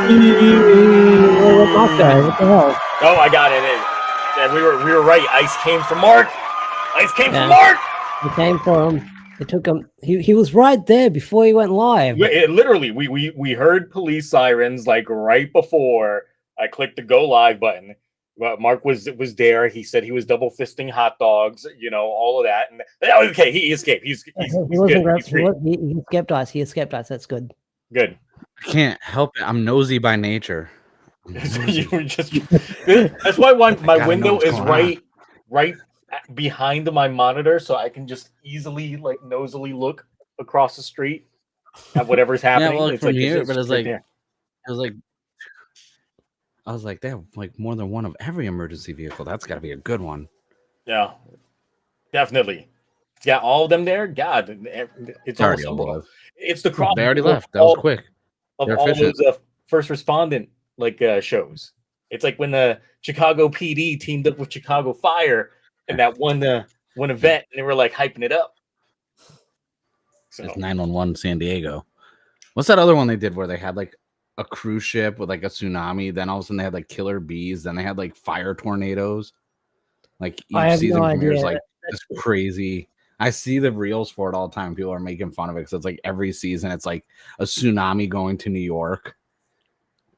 What the hell? Oh, I got it. Yeah, we were right. Ice came for Mark. Ice came for Mark. It came for him. It took him. He was right there before he went live. Literally, we heard police sirens like right before I clicked the go live button. Mark was there. He said he was double fisting hot dogs. You know, all of that. And okay, he escaped. He's wasn't good. He escaped us. He escaped us. That's good. Good. I can't help it. I'm nosy by nature. You were just. That's why my window is right behind my monitor, so I can just easily like nosily look across the street at whatever's happening. Yeah, well, it's from like, here, it's but it's right like there. I was like, they have like more than one of every emergency vehicle. That's got to be a good one. Yeah, definitely. Yeah, all of them there. God, it's already almost it's the crop. They already left. That was quick. Of all those first respondent like shows. It's like when the Chicago PD teamed up with Chicago Fire and that one event, and they were like hyping it up. So it's 911 San Diego. What's that other one they did where they had like a cruise ship with like a tsunami? Then all of a sudden they had like killer bees. Then they had like fire tornadoes. Like each season premieres like this crazy. I see the reels for it all the time. People are making fun of it because it's like every season it's like a tsunami going to New York.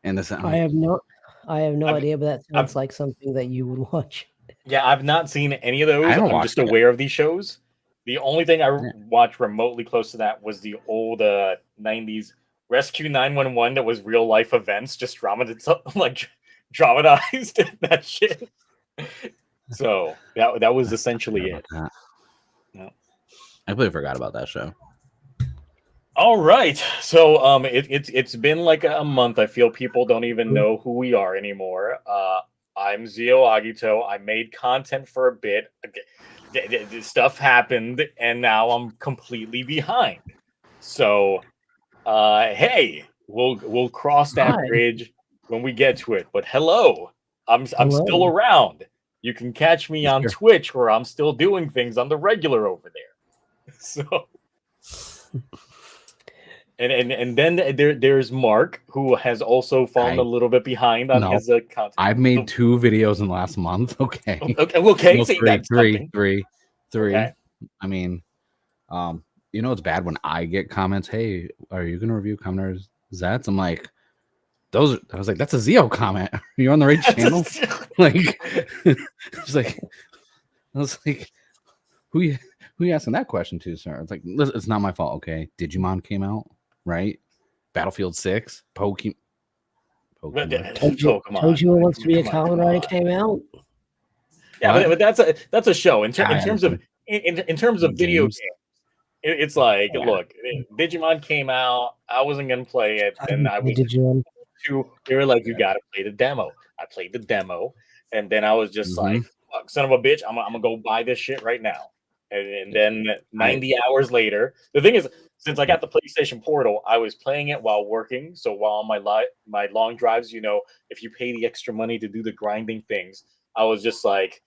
And this I have no idea, but that sounds like something that you would watch. Yeah, I've not seen any of those. I'm just aware of these shows. The only thing I watched remotely close to that was the old 90s Rescue 911 that was real life events, just dramatized that shit. So that was essentially it. Yeah. I completely forgot about that show. All right, so it's been like a month. I feel people don't even know who we are anymore. I'm Zio Agito. I made content for a bit. Stuff happened, and now I'm completely behind. So, hey, we'll cross that bridge when we get to it. But hello, I'm still around. You can catch me on Twitch, where I'm still doing things on the regular over there. So. And then there's Mark, who has also fallen a little bit behind on his content. I've made 2 videos in the last month. Okay. Okay. No, three. Okay. I mean, you know, it's bad when I get comments. Hey, are you gonna review Commoners Zats? I'm like, I was like, that's a Zio comment. Are you on the right channel? Like, it's like, I was like, who you asking that question to, sir? It's like, it's not my fault. Okay, Digimon came out. Right, Battlefield 6, Pokemon. Told you it wants to be a Kamen Rider came out. Yeah, but that's a show. In terms of video games, it's like, look, Digimon came out. I wasn't gonna play it, and I was they were like, you gotta play the demo. I played the demo, and then I was just like, fuck, son of a bitch, I'm gonna go buy this shit right now. And then 90 hours later, the thing is, since I got the PlayStation Portal, I was playing it while working. So while on my long drives, you know, if you pay the extra money to do the grinding things, I was just like,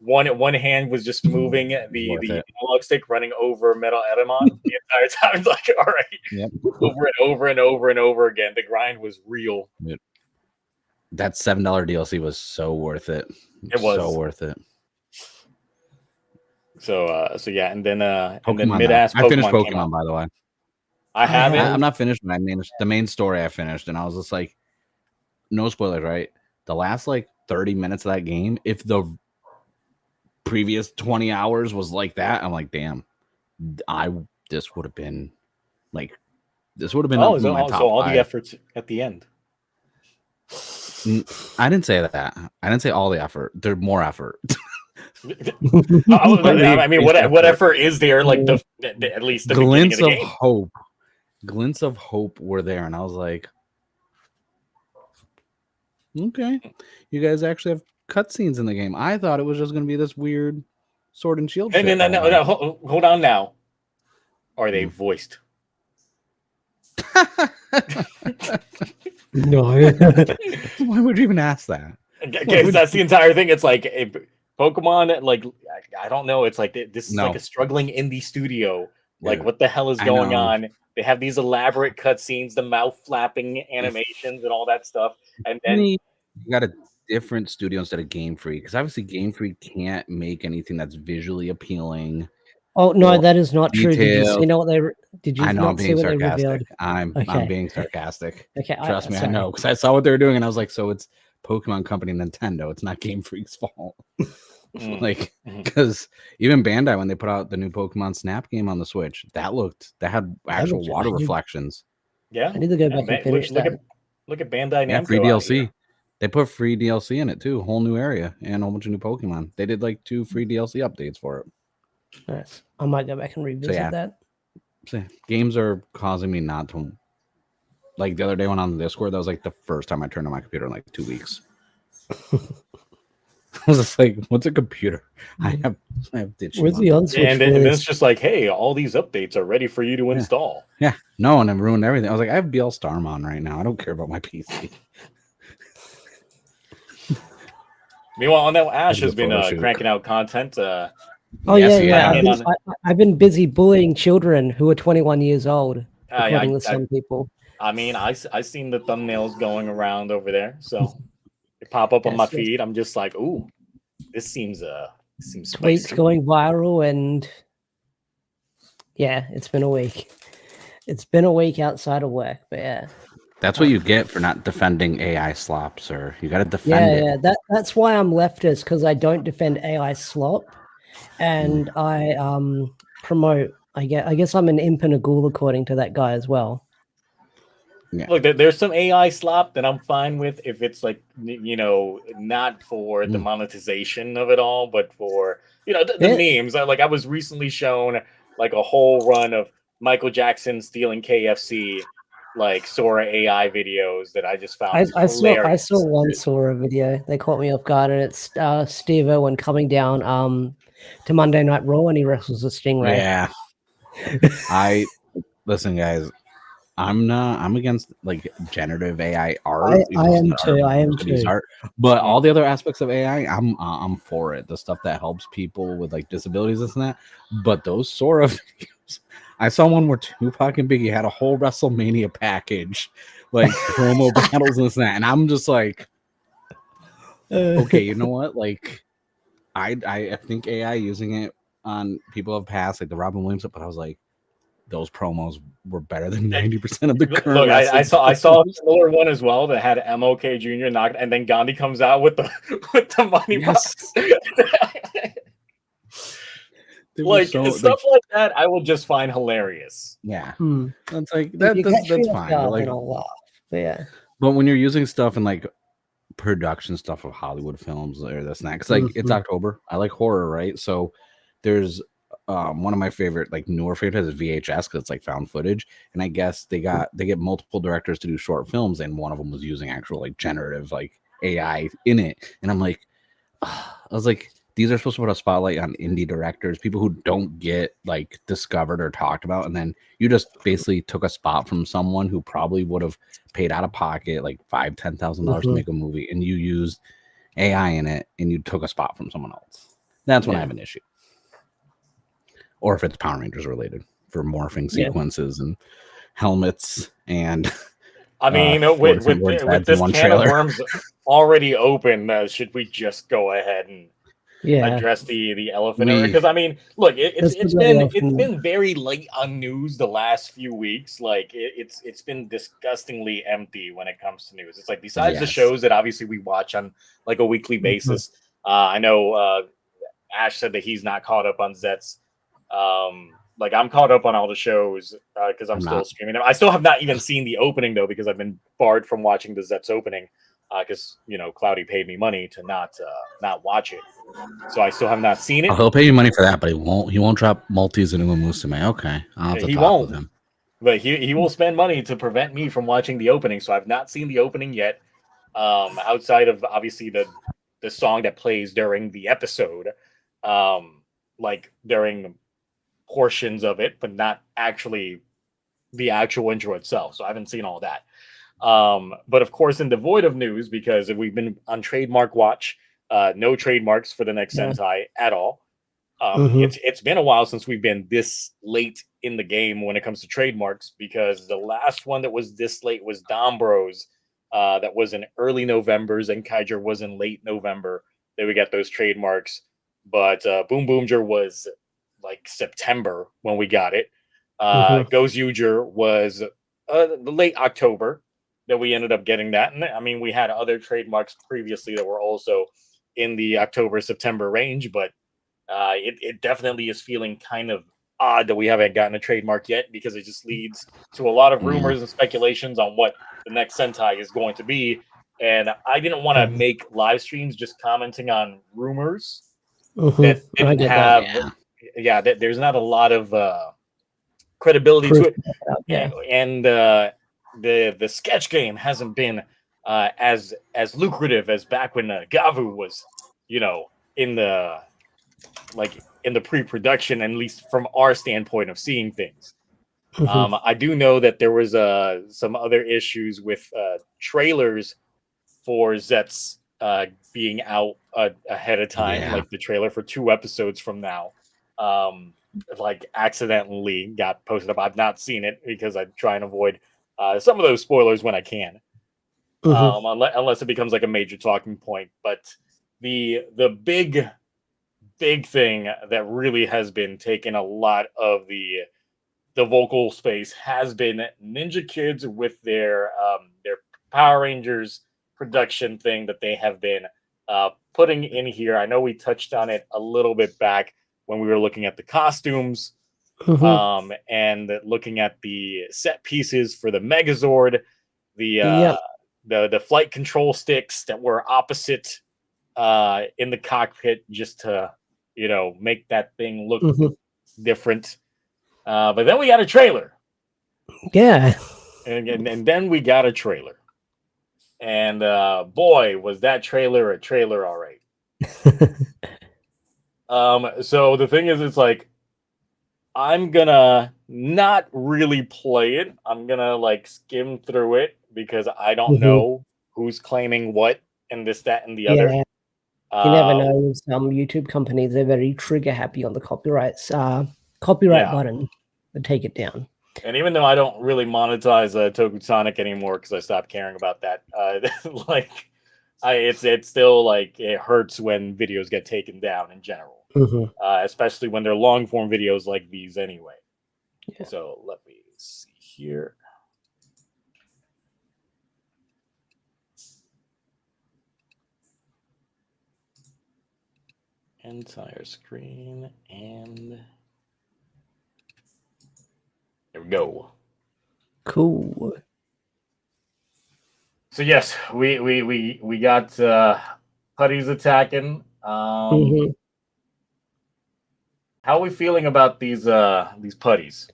one hand was just moving the analog stick, running over Metal Edamon the entire time. Like, all right, over and over and over and over again. The grind was real. That $7 DLC was so worth it. It was so worth it. So yeah, and then mid-ass I finished Pokemon, by the way. I haven't. I'm not finished, but the main story I finished, and I was just like, no spoilers, right? The last like 30 minutes of that game, if the previous 20 hours was like that, I'm like, damn, this would have been up in my top so all 5. the efforts at the end. I didn't say that. I didn't say all the effort. There's more effort. I mean, what effort is there? Like at least the glints of game? Hope, glints of hope were there, and I was like, okay, you guys actually have cutscenes in the game. I thought it was just going to be this weird sword and shield. And then no, hold on now. Are they voiced? No. Why would you even ask that? Because that's the entire thing. It's like Pokemon, like, I don't know. It's like this is like a struggling indie studio Like, what the hell is going on? They have these elaborate cutscenes, the mouth flapping animations, and all that stuff. And then you got a different studio instead of Game Freak, because obviously Game Freak can't make anything that's visually appealing. Oh no, that is not true. Did you see what they? Did you I know, not I'm see being what they sarcastic. revealed? I'm being sarcastic. Okay, trust me, I know, because I saw what they were doing, and I was like, so it's Pokemon Company, Nintendo. It's not Game Freak's fault. Like, because even Bandai, when they put out the new Pokemon Snap game on the Switch, that had actual water reflections. Yeah, I need to go back and finish that. Look at Bandai Namco. Yeah, free DLC. They put free DLC in it too, a whole new area and a whole bunch of new Pokemon. They did like 2 free DLC updates for it. Nice. I might go back and revisit that. So, games are causing me not to. Like the other day when on the Discord, that was like the first time I turned on my computer in like 2 weeks. I was just like, "What's a computer?" I have ditched. Where's the on-switch? And then it's just like, "Hey, all these updates are ready for you to install." Yeah, no, and it ruined everything. I was like, "I have BL Storm on right now. I don't care about my PC." Meanwhile, on that, Ash has been cranking out content. I've been busy bullying children who are 21 years old, according to some people. I mean, I seen the thumbnails going around over there, so they pop up on my feed. I'm just like, ooh, this seems tweets spicy. Going viral, and yeah, it's been a week. It's been a week outside of work, but yeah. That's what you get for not defending AI slop, sir. You got to defend it. Yeah, that's why I'm leftist, because I don't defend AI slop, and I promote. I guess I'm an imp and a ghoul according to that guy as well. Yeah. Look, there's some AI slop that I'm fine with if it's like, not for the monetization of it all, but for the memes. I was recently shown like a whole run of Michael Jackson stealing KFC. Like Sora AI videos that I just found hilarious. I saw one Sora video. They caught me off guard, and it's Steve Irwin coming down to Monday Night Raw, and he wrestles a stingray. Yeah. Listen, guys. I'm against like generative AI art. I am too. Art, but all the other aspects of AI, I'm for it. The stuff that helps people with like disabilities and that. But those Sora videos. I saw one where Tupac and Biggie had a whole WrestleMania package, like promo battles and this and that. And I'm just like, okay, you know what? Like, I think AI using it on people have passed, like the Robin Williams, but I was like, those promos were better than 90% of the current. Look, I saw a similar one as well that had MLK Jr. knocked, and then Gandhi comes out with the money box. Like stuff like that, I will just find hilarious. Yeah, that's like that's fine. But like, but when you're using stuff in like production stuff of Hollywood films or this and that, because like it's October, I like horror, right? So there's one of my favorite, like newer favorites is VHS because it's like found footage, and I guess they get multiple directors to do short films, and one of them was using actual like generative like AI in it, and I'm like, I was like, these are supposed to put a spotlight on indie directors, people who don't get like discovered or talked about, and then you just basically took a spot from someone who probably would have paid out of pocket like $5,000-$10,000 to make a movie, and you used AI in it, and you took a spot from someone else. That's when I have an issue. Or if it's Power Rangers related for morphing sequences and helmets and I mean, with this can of worms already open, should we just go ahead and address the elephant? Because I mean, look, it's been very late on news the last few weeks. Like it's been disgustingly empty when it comes to news. It's like besides the shows that obviously we watch on like a weekly basis. I know Ash said that he's not caught up on Zets. Like I'm caught up on all the shows because I'm still streaming them. I still have not even seen the opening though, because I've been barred from watching the Zets opening because Cloudy paid me money to not watch it, so I still have not seen it. Oh, he'll pay you money for that, but he won't drop Maltese and Musume. Okay, I'll have to talk with him. But he will spend money to prevent me from watching the opening, so I've not seen the opening yet. Outside of obviously the song that plays during the episode, like during portions of it, but not actually the actual intro itself. So I haven't seen all that. But of course, in devoid of news, because we've been on trademark watch, no trademarks for the next Sentai at all. It's been a while since we've been this late in the game when it comes to trademarks, because the last one that was this late was Dombros. That was in early November. Zenkaiger was in late November. Then we got those trademarks. But Boom Boomger was like September when we got it. Gozyuger was the late October that we ended up getting that. And I mean, we had other trademarks previously that were also in the October-September range, but it definitely is feeling kind of odd that we haven't gotten a trademark yet, because it just leads to a lot of rumors and speculations on what the next Sentai is going to be. And I didn't want to make live streams just commenting on rumors that didn't have, there's not a lot of credibility to it. And the sketch game hasn't been as lucrative as back when Gavu was, in the pre-production, at least from our standpoint of seeing things. I do know that there was some other issues with trailers for Zets being out ahead of time, like the trailer for 2 episodes from now, like accidentally got posted up. I've not seen it because I try and avoid some of those spoilers when I can, unless it becomes like a major talking point. But the big thing that really has been taking a lot of the vocal space has been Ninja Kids with their Power Rangers production thing that they have been putting in here. I know we touched on it a little bit back when we were looking at the costumes and looking at the set pieces for the Megazord, the flight control sticks that were opposite in the cockpit, just to make that thing look different. But then we got a trailer. Yeah. And then we got a trailer. And boy, was that trailer a trailer, all right. So the thing is, it's like, I'm gonna not really play it. I'm gonna like skim through it because I don't know who's claiming what and this, that, and the other. You never know. Some YouTube companies are very trigger happy on the copyright button to take it down. And even though I don't really monetize TokuTonic anymore because I stopped caring about that, it's still like it hurts when videos get taken down in general, especially when they're long form videos like these anyway. Yeah. So let me see here. Entire screen, and there we go. Cool. So yes, we got putties attacking. How are we feeling about these putties?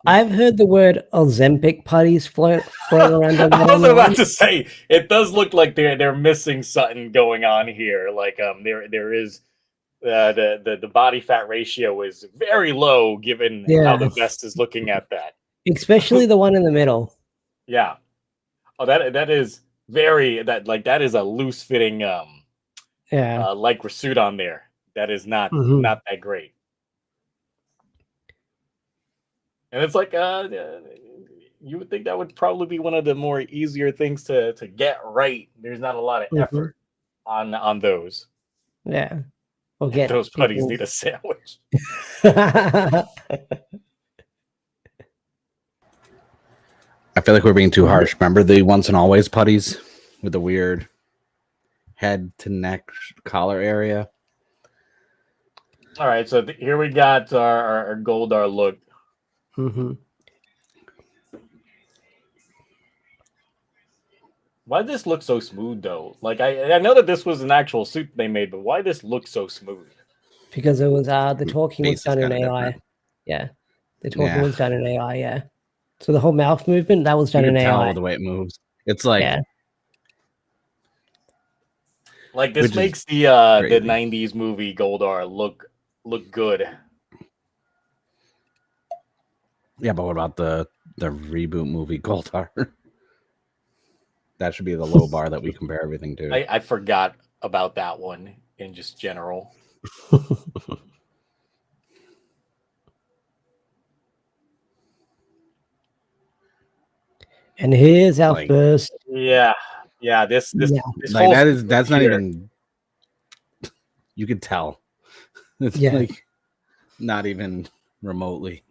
I've heard the word Ozempic putties floating around. I was about to say, it does look like they're missing something going on here. Like there is the body fat ratio is very low given how the vest is looking at that. Especially the one in the middle. Yeah. Oh, that is that is a loose fitting Lycra suit on there. That is not that great. And it's like you would think that would probably be one of the more easier things to get right. There's not a lot of effort on those. Yeah. Or get those putties need a sandwich. I feel like we're being too harsh. Remember the once and always putties with the weird head to neck collar area? All right, so here we got our Goldar look. Why does this look so smooth, though? Like, I know that this was an actual suit they made, but why does this look so smooth? Because it was the talking was done in AI. Different. Yeah, the talking was done in AI. Yeah, so the whole mouth movement that was done in AI. Tell the way it moves. It's like, like this makes the 90s movie Goldar look good. Yeah, but what about the reboot movie Goldar? That should be the low bar that we compare everything to. I forgot about that one in just general. And here's our Like, first. Yeah. This like whole that's not here. even. You could tell. It's like not even remotely.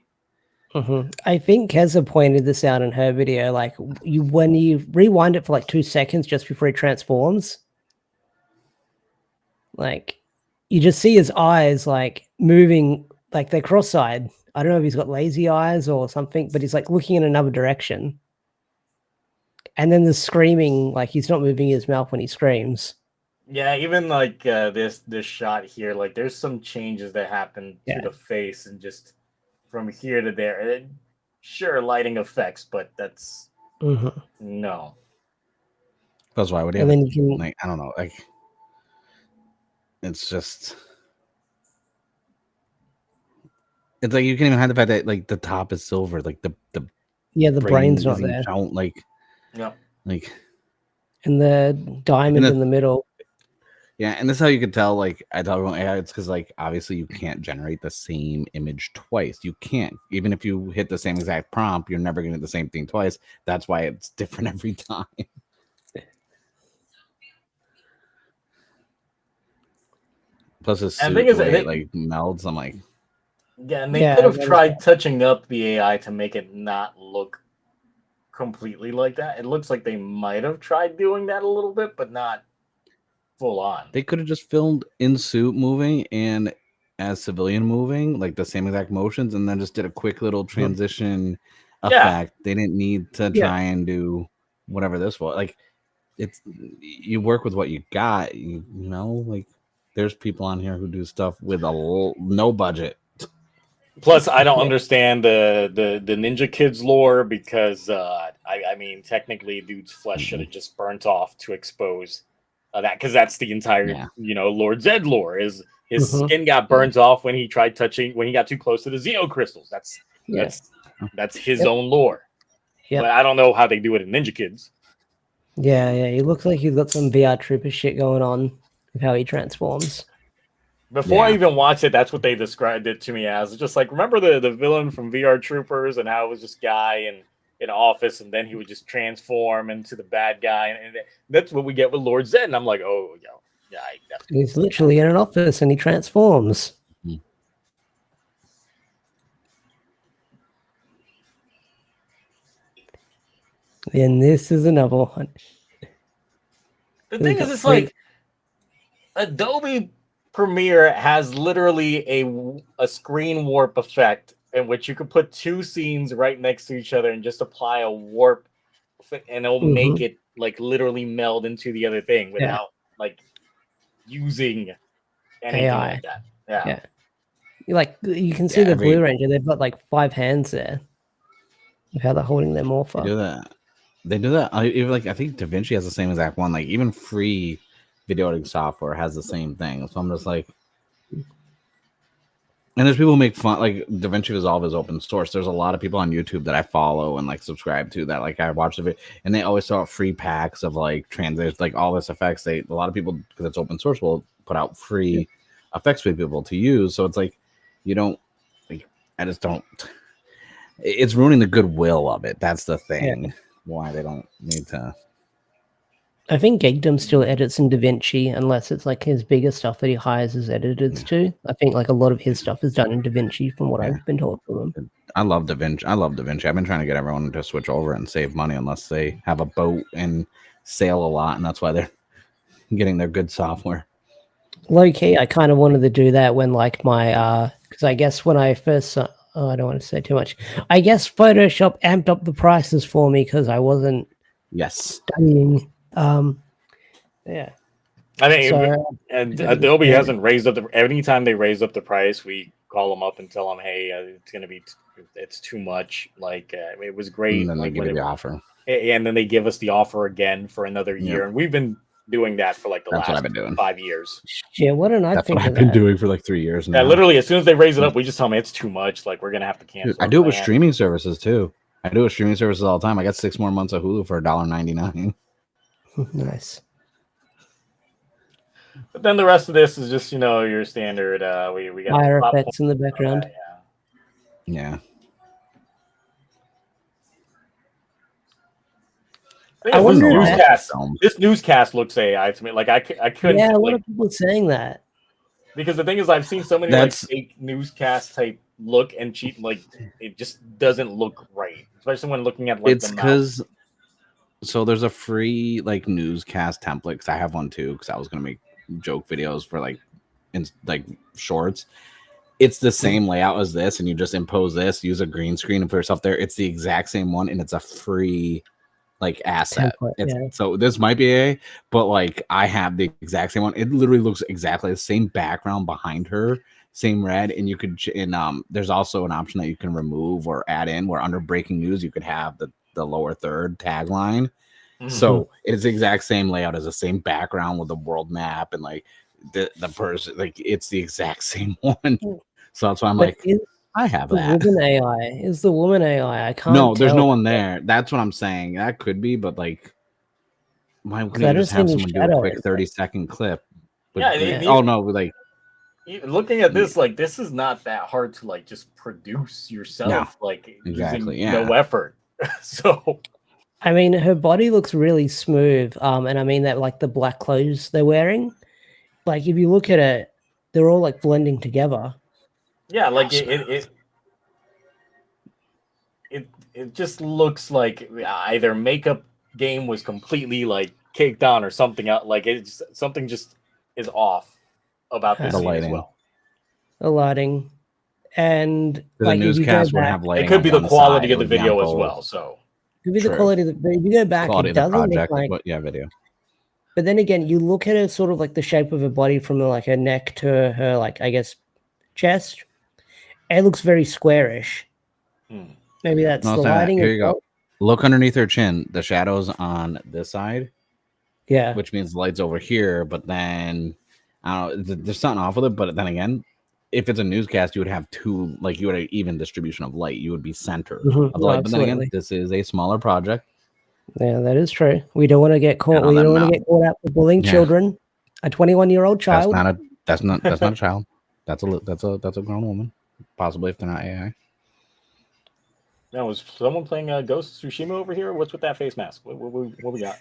I think Keza pointed this out in her video. Like when you rewind it for like 2 seconds just before he transforms, like you just see his eyes like moving, like they're cross-eyed. I don't know if he's got lazy eyes or something, but he's like looking in another direction. And then the screaming, like he's not moving his mouth when he screams. Yeah, even like this shot here, like there's some changes that happen to the face and just from here to there. Sure, lighting effects, but that's no. Because why would you? And then you can, like, I don't know, like it's just. It's like you can even hide the fact that like the top is silver, like the brain's not there. Like, yeah, like, and the diamond in the middle. Yeah, and this is how you could tell. Like I talk about AI, it's because like obviously you can't generate the same image twice. You can't, even if you hit the same exact prompt, you're never gonna get the same thing twice. That's why it's different every time. Plus, his suit, the way it like melds. I'm like, yeah, and they could have tried touching up the AI to make it not look completely like that. It looks like they might have tried doing that a little bit, but not full on. They could have just filmed in suit moving and as civilian moving, like the same exact motions, and then just did a quick little transition effect. They didn't need to try and do whatever this was. Like, it's you work with what you got. You know, like there's people on here who do stuff with no budget. Plus, I don't understand the Ninja Kids lore because I mean, technically, dude's flesh should have just burnt off to expose that, because that's the entire Lord Zed lore. Is his skin got burnt off when he tried touching, when he got too close to the Xeno crystals. That's his own lore. But I don't know how they do it in Ninja Kids. Yeah, he looks like he's got some VR Trooper shit going on with how he transforms. Before I even watched it, that's what they described it to me as. It's just like, remember the villain from VR Troopers and how it was this guy in an office and then he would just transform into the bad guy. And that's what we get with Lord Zed. And I'm like, oh, yeah, I definitely. He's literally in an office and he transforms. And this is another one. The thing is, it's like Adobe Premiere has literally a screen warp effect in which you could put two scenes right next to each other and just apply a warp, and it'll make it like literally meld into the other thing without like using anything AI. like that. Yeah. You can see the Blue Ranger. They've got like 5 hands there. How they're holding their morpher. They do that. Even like I think DaVinci has the same exact one. Like even free video editing software has the same thing. So I'm just like, and there's people who make fun. Like DaVinci Resolve is open source. There's a lot of people on YouTube that I follow and like subscribe to that. Like I watch the video, and they always throw out free packs of like translations, like all this effects. A lot of people, because it's open source, will put out free effects for people to use. So it's like you don't. Like, I just don't. It's ruining the goodwill of it. That's the thing. Yeah. Why they don't need to. I think Geekdom still edits in DaVinci unless it's like his bigger stuff that he hires his editors to. I think like a lot of his stuff is done in DaVinci from what I've been told from him. I love DaVinci. I've been trying to get everyone to switch over and save money unless they have a boat and sail a lot, and that's why they're getting their good software. Low key, I kind of wanted to do that when like my because I guess when I first I don't want to say too much. I guess Photoshop amped up the prices for me because I wasn't studying. Yeah. I mean, and Adobe hasn't raised up anytime they raise up the price, we call them up and tell them, hey, it's too much. Like it was great. And then like, they give you the offer. And then they give us the offer again for another year. And we've been doing that for like the last 5 years. Yeah, what an That's what I've been doing for like 3 years now. Yeah, literally, as soon as they raise it up, we just tell them it's too much. Like we're gonna have to cancel. Dude, I do it with streaming services too. I do it with streaming services all the time. I got 6 more months of Hulu for $1.99. Nice. But then the rest of this is just your standard. We got fire effects in the background. Yeah. This newscast looks AI to me. Like I couldn't. Yeah, a lot of people saying that. Because the thing is, I've seen so many like fake newscast type look and cheat. Like it just doesn't look right, especially when looking at like. It's because. So there's a free like newscast template because I have one too because I was gonna make joke videos for like shorts. It's the same layout as this, and you just impose this, use a green screen, and put yourself there. It's the exact same one, and it's a free like asset. So this might be a, but like I have the exact same one. It literally looks exactly the same background behind her, same red, and you could there's also an option that you can remove or add in where under breaking news you could have the lower third tagline. So it's the exact same layout as the same background with the world map and like the person, like it's the exact same one. So that's why I'm I have that. Is the woman AI? I can't. No, there's no one there. That's what I'm saying. That could be, but like, why couldn't you just have someone do a quick 30-second clip? Oh no, like looking at this, like this is not that hard to like just produce yourself, using no effort. So, I mean, her body looks really smooth, and I mean that like the black clothes they're wearing, like if you look at it, they're all like blending together. Yeah, like it just looks like either makeup game was completely like caked on or something out. Like something just is off about this scene as well. The lighting, and like the newscast would have lighting. It could be the quality of the video as well. So it could be the quality of the. If you go back, it doesn't look like video. But then again, you look at it sort of like the shape of her body from like her neck to her like I guess chest. It looks very squarish. Maybe that's the lighting. Here you go. Look underneath her chin. The shadow's on this side. Yeah. Which means the light's over here. But then, I don't know. There's something off with it. But then again, if it's a newscast, you would have you would have an even distribution of light. You would be center of the light. But then again, this is a smaller project. Yeah, that is true. We don't want to get caught. We don't want to get caught out for bullying children. A 21-year-old child. That's not a child. That's a grown woman. Possibly if they're not AI. Now, was someone playing Ghost of Tsushima over here? What's with that face mask? What we got?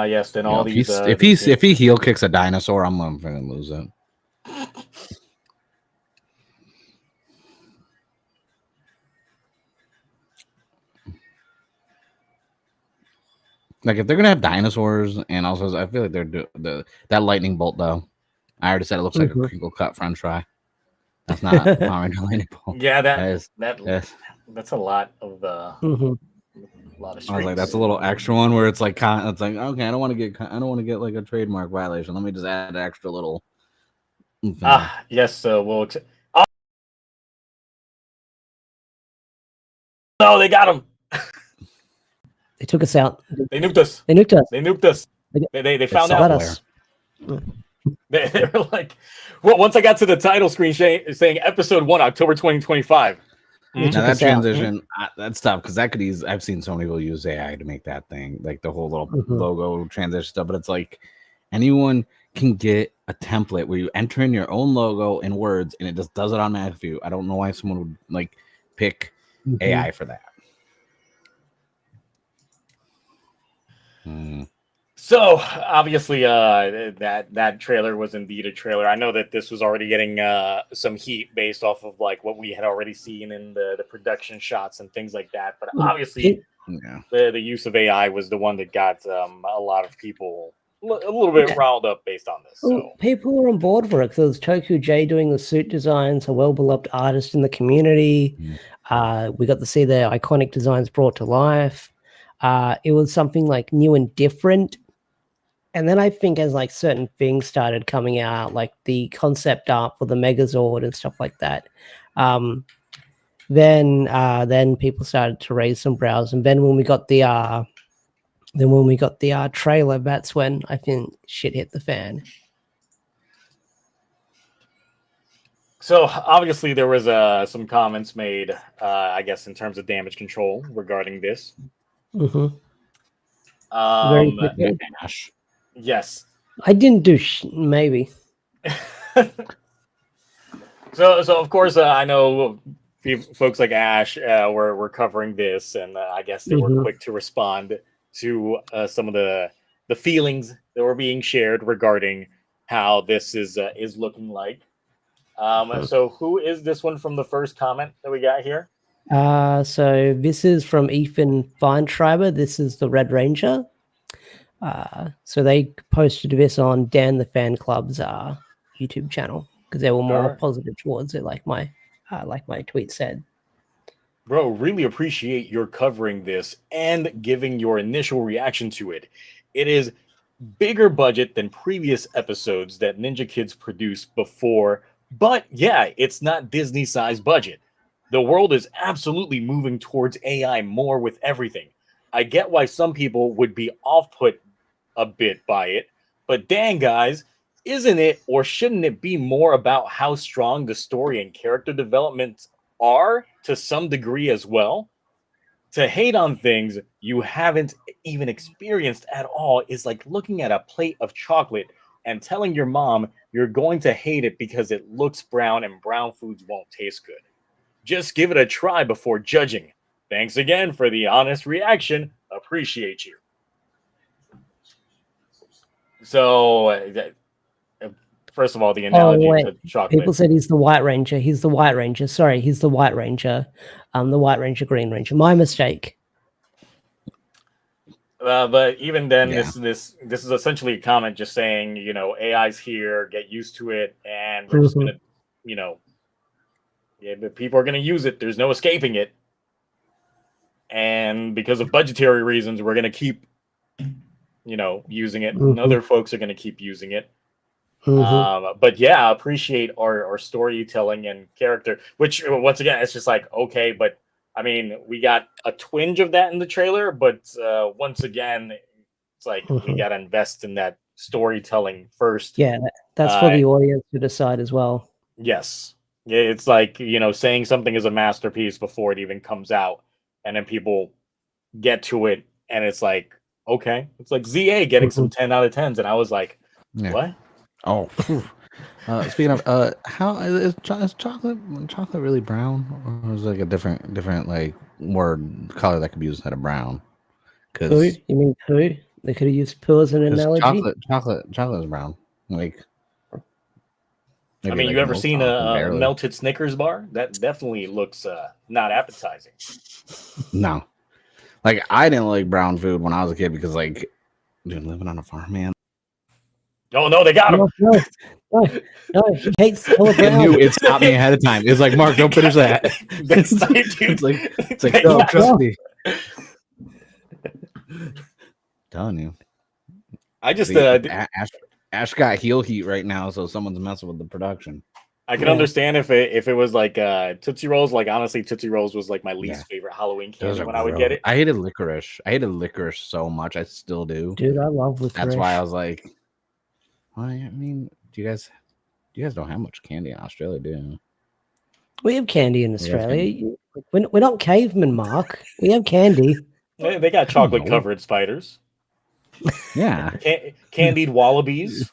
Yes. Then all these. If he heel kicks a dinosaur, I'm gonna lose it. Like if they're gonna have dinosaurs, and also I feel like they're that lightning bolt though. I already said it looks like a crinkle cut French fry. That's not a lightning bolt. Yeah, that's a lot of a lot of. I was like, that's a little extra one where it's like okay, I don't want to get like a trademark violation. Let me just add an extra little. Yes. We'll. No, they got him. They took us out. They nuked us. They nuked us. They nuked us. They found out us. They were like, well, once I got to the title screen saying episode 1, October 2025. Now that transition, that's tough because that could easily. I've seen so many people use AI to make that thing, like the whole little logo transition stuff. But it's like anyone can get a template where you enter in your own logo and words, and it just does it automatically for you. I don't know why someone would like pick AI for that. So obviously that trailer was indeed a trailer. I know that this was already getting some heat based off of like what we had already seen in the production shots and things like that. But obviously the use of AI was the one that got a lot of people a little bit riled up based on this. So people were on board for it because Toku J doing the suit designs, a well-beloved artist in the community. We got to see their iconic designs brought to life. It was something like new and different. And then I think as like certain things started coming out, like the concept art for the Megazord and stuff like that, then people started to raise some brows. And then when we got the trailer, that's when I think shit hit the fan. So obviously there was some comments made, I guess, in terms of damage control regarding this. Very quickly. Yes. I didn't do maybe. So of course, I know folks like Ash were covering this, and I guess they were quick to respond to some of the feelings that were being shared regarding how this is looking like. So who is this one from the first comment that we got here? So this is from Ethan Feinschreiber. This is the Red Ranger. So they posted this on Dan the Fan Club's YouTube channel because they were more positive towards it, like my tweet said. Bro, really appreciate your covering this and giving your initial reaction to it. It is bigger budget than previous episodes that Ninja Kids produced before, but yeah, it's not Disney size budget. The world is absolutely moving towards AI more with everything. I get why some people would be off-put a bit by it, but dang guys, isn't it or shouldn't it be more about how strong the story and character development are to some degree as well? To hate on things you haven't even experienced at all is like looking at a plate of chocolate and telling your mom you're going to hate it because it looks brown and brown foods won't taste good. Just give it a try before judging. Thanks again for the honest reaction. Appreciate you. So, first of all, the analogy to chocolate. People said he's the White Ranger. He's the White Ranger. Sorry, he's the White Ranger. The White Ranger, Green Ranger. My mistake. But even then, this is essentially a comment just saying, AI's here, get used to it, and we're just gonna, but people are gonna use it. There's no escaping it, and because of budgetary reasons, we're gonna keep, using it. And other folks are gonna keep using it. But yeah, appreciate our storytelling and character, which once again, it's just like, okay, but I mean, we got a twinge of that in the trailer, but once again, it's like we got to invest in that storytelling first. Yeah, that's for the audience to decide as well. Yes. Yeah, it's like, saying something is a masterpiece before it even comes out, and then people get to it, and it's like, okay. It's like ZA getting some 10 out of 10s, and I was like, what? Oh, speaking of, how is chocolate really brown, or is it like a different like word color that could be used instead of brown? Poo? You mean poo? They could have used poo as an analogy. Chocolate is brown. Like, I mean, you ever seen a melted Snickers bar? That definitely looks not appetizing. No, like I didn't like brown food when I was a kid because, like, dude, living on a farm, man. Oh no, they got him. No, he hates color brown. I knew it stopped me ahead of time. It's like, Mark, don't finish that. It's like, no, trust me. Telling you. I just Ash got heel heat right now, so someone's messing with the production. I can understand if it was like Tootsie Rolls. Like, honestly, Tootsie Rolls was like my least favorite Halloween candy when I would get it. I hated licorice. So much. I still do. Dude, I love licorice. That's why I was like, I mean, you guys don't have much candy in Australia, do you? We have candy in Australia. We're not cavemen, Mark. We have candy. They got chocolate covered spiders. Yeah. Candied wallabies.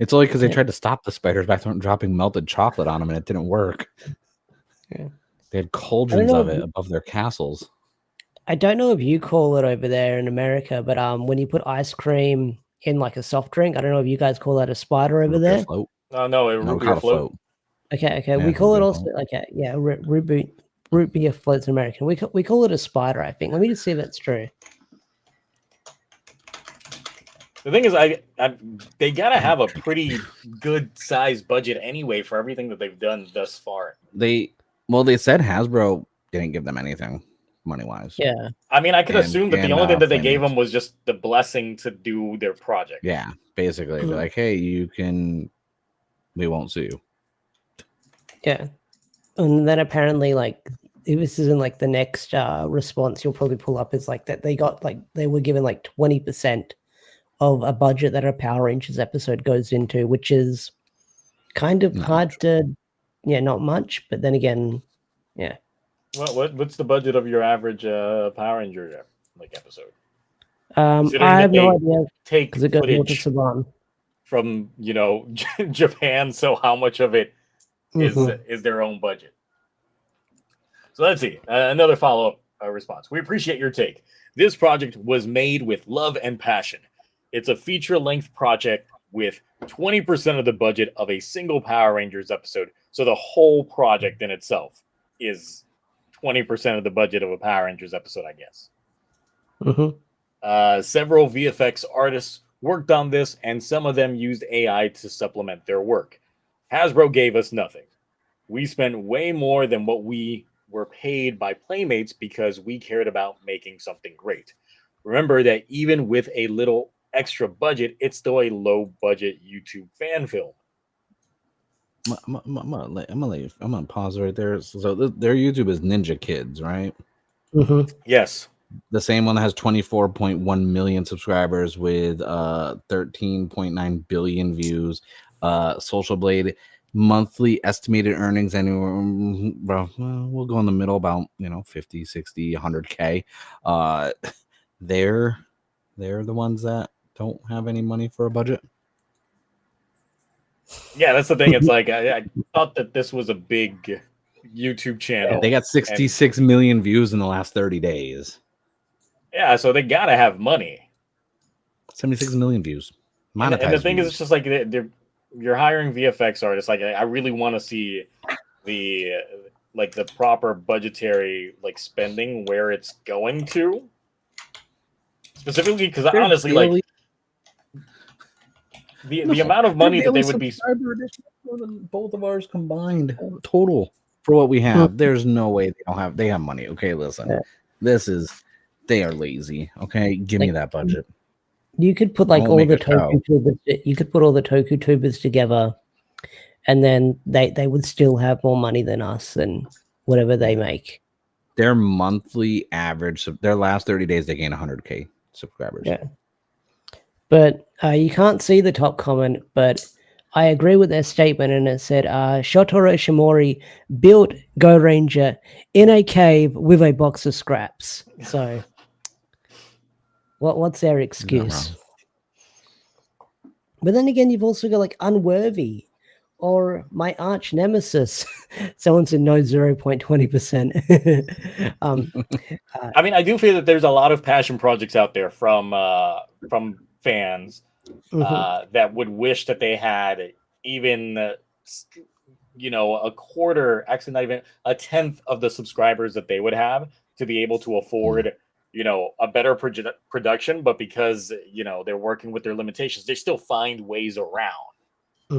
It's only because they tried to stop the spiders by dropping melted chocolate on them, and it didn't work. Yeah. They had cauldrons of it above their castles. I don't know if you call it over there in America, but when you put ice cream in like a soft drink, I don't know if you guys call that a spider over there. Float. No, root beer float. Okay. Yeah, we call it also root beer floats in American. We call it a spider, I think. Let me just see if that's true. The thing is, they gotta have a pretty good size budget anyway for everything that they've done thus far. They said Hasbro didn't give them anything money-wise. Yeah. I mean, I could assume that the only thing that they gave them was just the blessing to do their project. Yeah, basically. They're like, hey, we won't sue you. Yeah. And then apparently, like, this isn't like the next response you'll probably pull up is like that they were given like 20% of a budget that a Power Rangers episode goes into, which is kind of hard to, not much, but then again, yeah. What's the budget of your average Power Ranger episode? I have no idea because it goes more to Saban. from Japan. So how much of it is their own budget? So let's see. Another follow-up response. We appreciate your take. This project was made with love and passion. It's a feature-length project with 20% of the budget of a single Power Rangers episode. So the whole project in itself is 20% of the budget of a Power Rangers episode, I guess. Several VFX artists worked on this, and some of them used AI to supplement their work. Hasbro gave us nothing. We spent way more than what we were paid by Playmates because we cared about making something great. Remember that even with a little extra budget, it's still a low-budget YouTube fan film. I'm gonna pause right there. So their YouTube is Ninja Kids, right? Yes. The same one that has 24.1 million subscribers with 13.9 billion views. Social Blade monthly estimated earnings anywhere, we'll go in the middle, about 50, 60, 100K. They're the ones that don't have any money for a budget. Yeah, that's the thing. It's like I thought that this was a big YouTube channel. They got 66 million views in the last 30 days. Yeah, so they gotta have money. 76 million views. And the thing is, it's just like you're hiring VFX artists. Like, I really want to see the proper budgetary spending, where it's going to. Specifically, because honestly, the amount of money that they would be more than both of ours combined total for what we have. There's no way they have money. Okay, listen, they are lazy. Okay, give me that budget. You could put all the TokuTubers. You could put all the TokuTubers together, and then they would still have more money than us and whatever they make. Their monthly average, their last 30 days, they gain 100K subscribers. Yeah, but you can't see the top comment, but I agree with their statement, and it said, Shotaro Shimori built Go Ranger in a cave with a box of scraps. So what's their excuse? But then again, you've also got Unworthy or my arch nemesis. Someone said no, 0.20%. I mean, I do feel that there's a lot of passion projects out there from fans that would wish that they had even a quarter, actually not even a tenth of the subscribers that they would have to be able to afford a better production. But because they're working with their limitations, they still find ways around.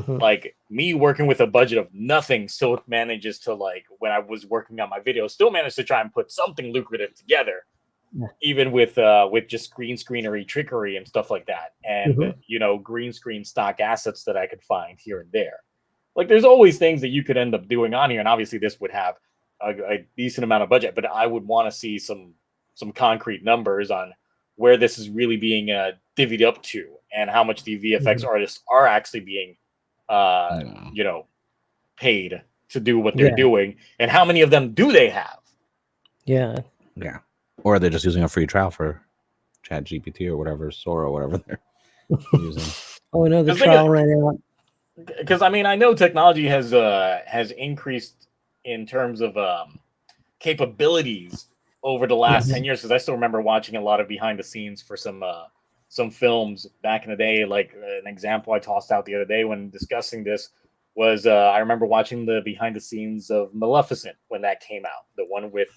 Like me working with a budget of nothing still manages to, when I was working on my video, still managed to try and put something lucrative together. Even with just green screenery trickery and stuff like that, and green screen stock assets that I could find here and there. There's always things that you could end up doing on here, and obviously this would have a decent amount of budget, but I would want to see some concrete numbers on where this is really being divvied up to, and how much the VFX artists are actually being paid to do what they're doing, and how many of them do they have? Yeah. Or they're just using a free trial for ChatGPT or whatever, Sora, or whatever they're using. Oh, no, the trial ran out. Because I mean, I know technology has increased in terms of capabilities over the last 10 years. Because I still remember watching a lot of behind the scenes for some films back in the day. Like an example I tossed out the other day when discussing this was I remember watching the behind the scenes of Maleficent when that came out, the one with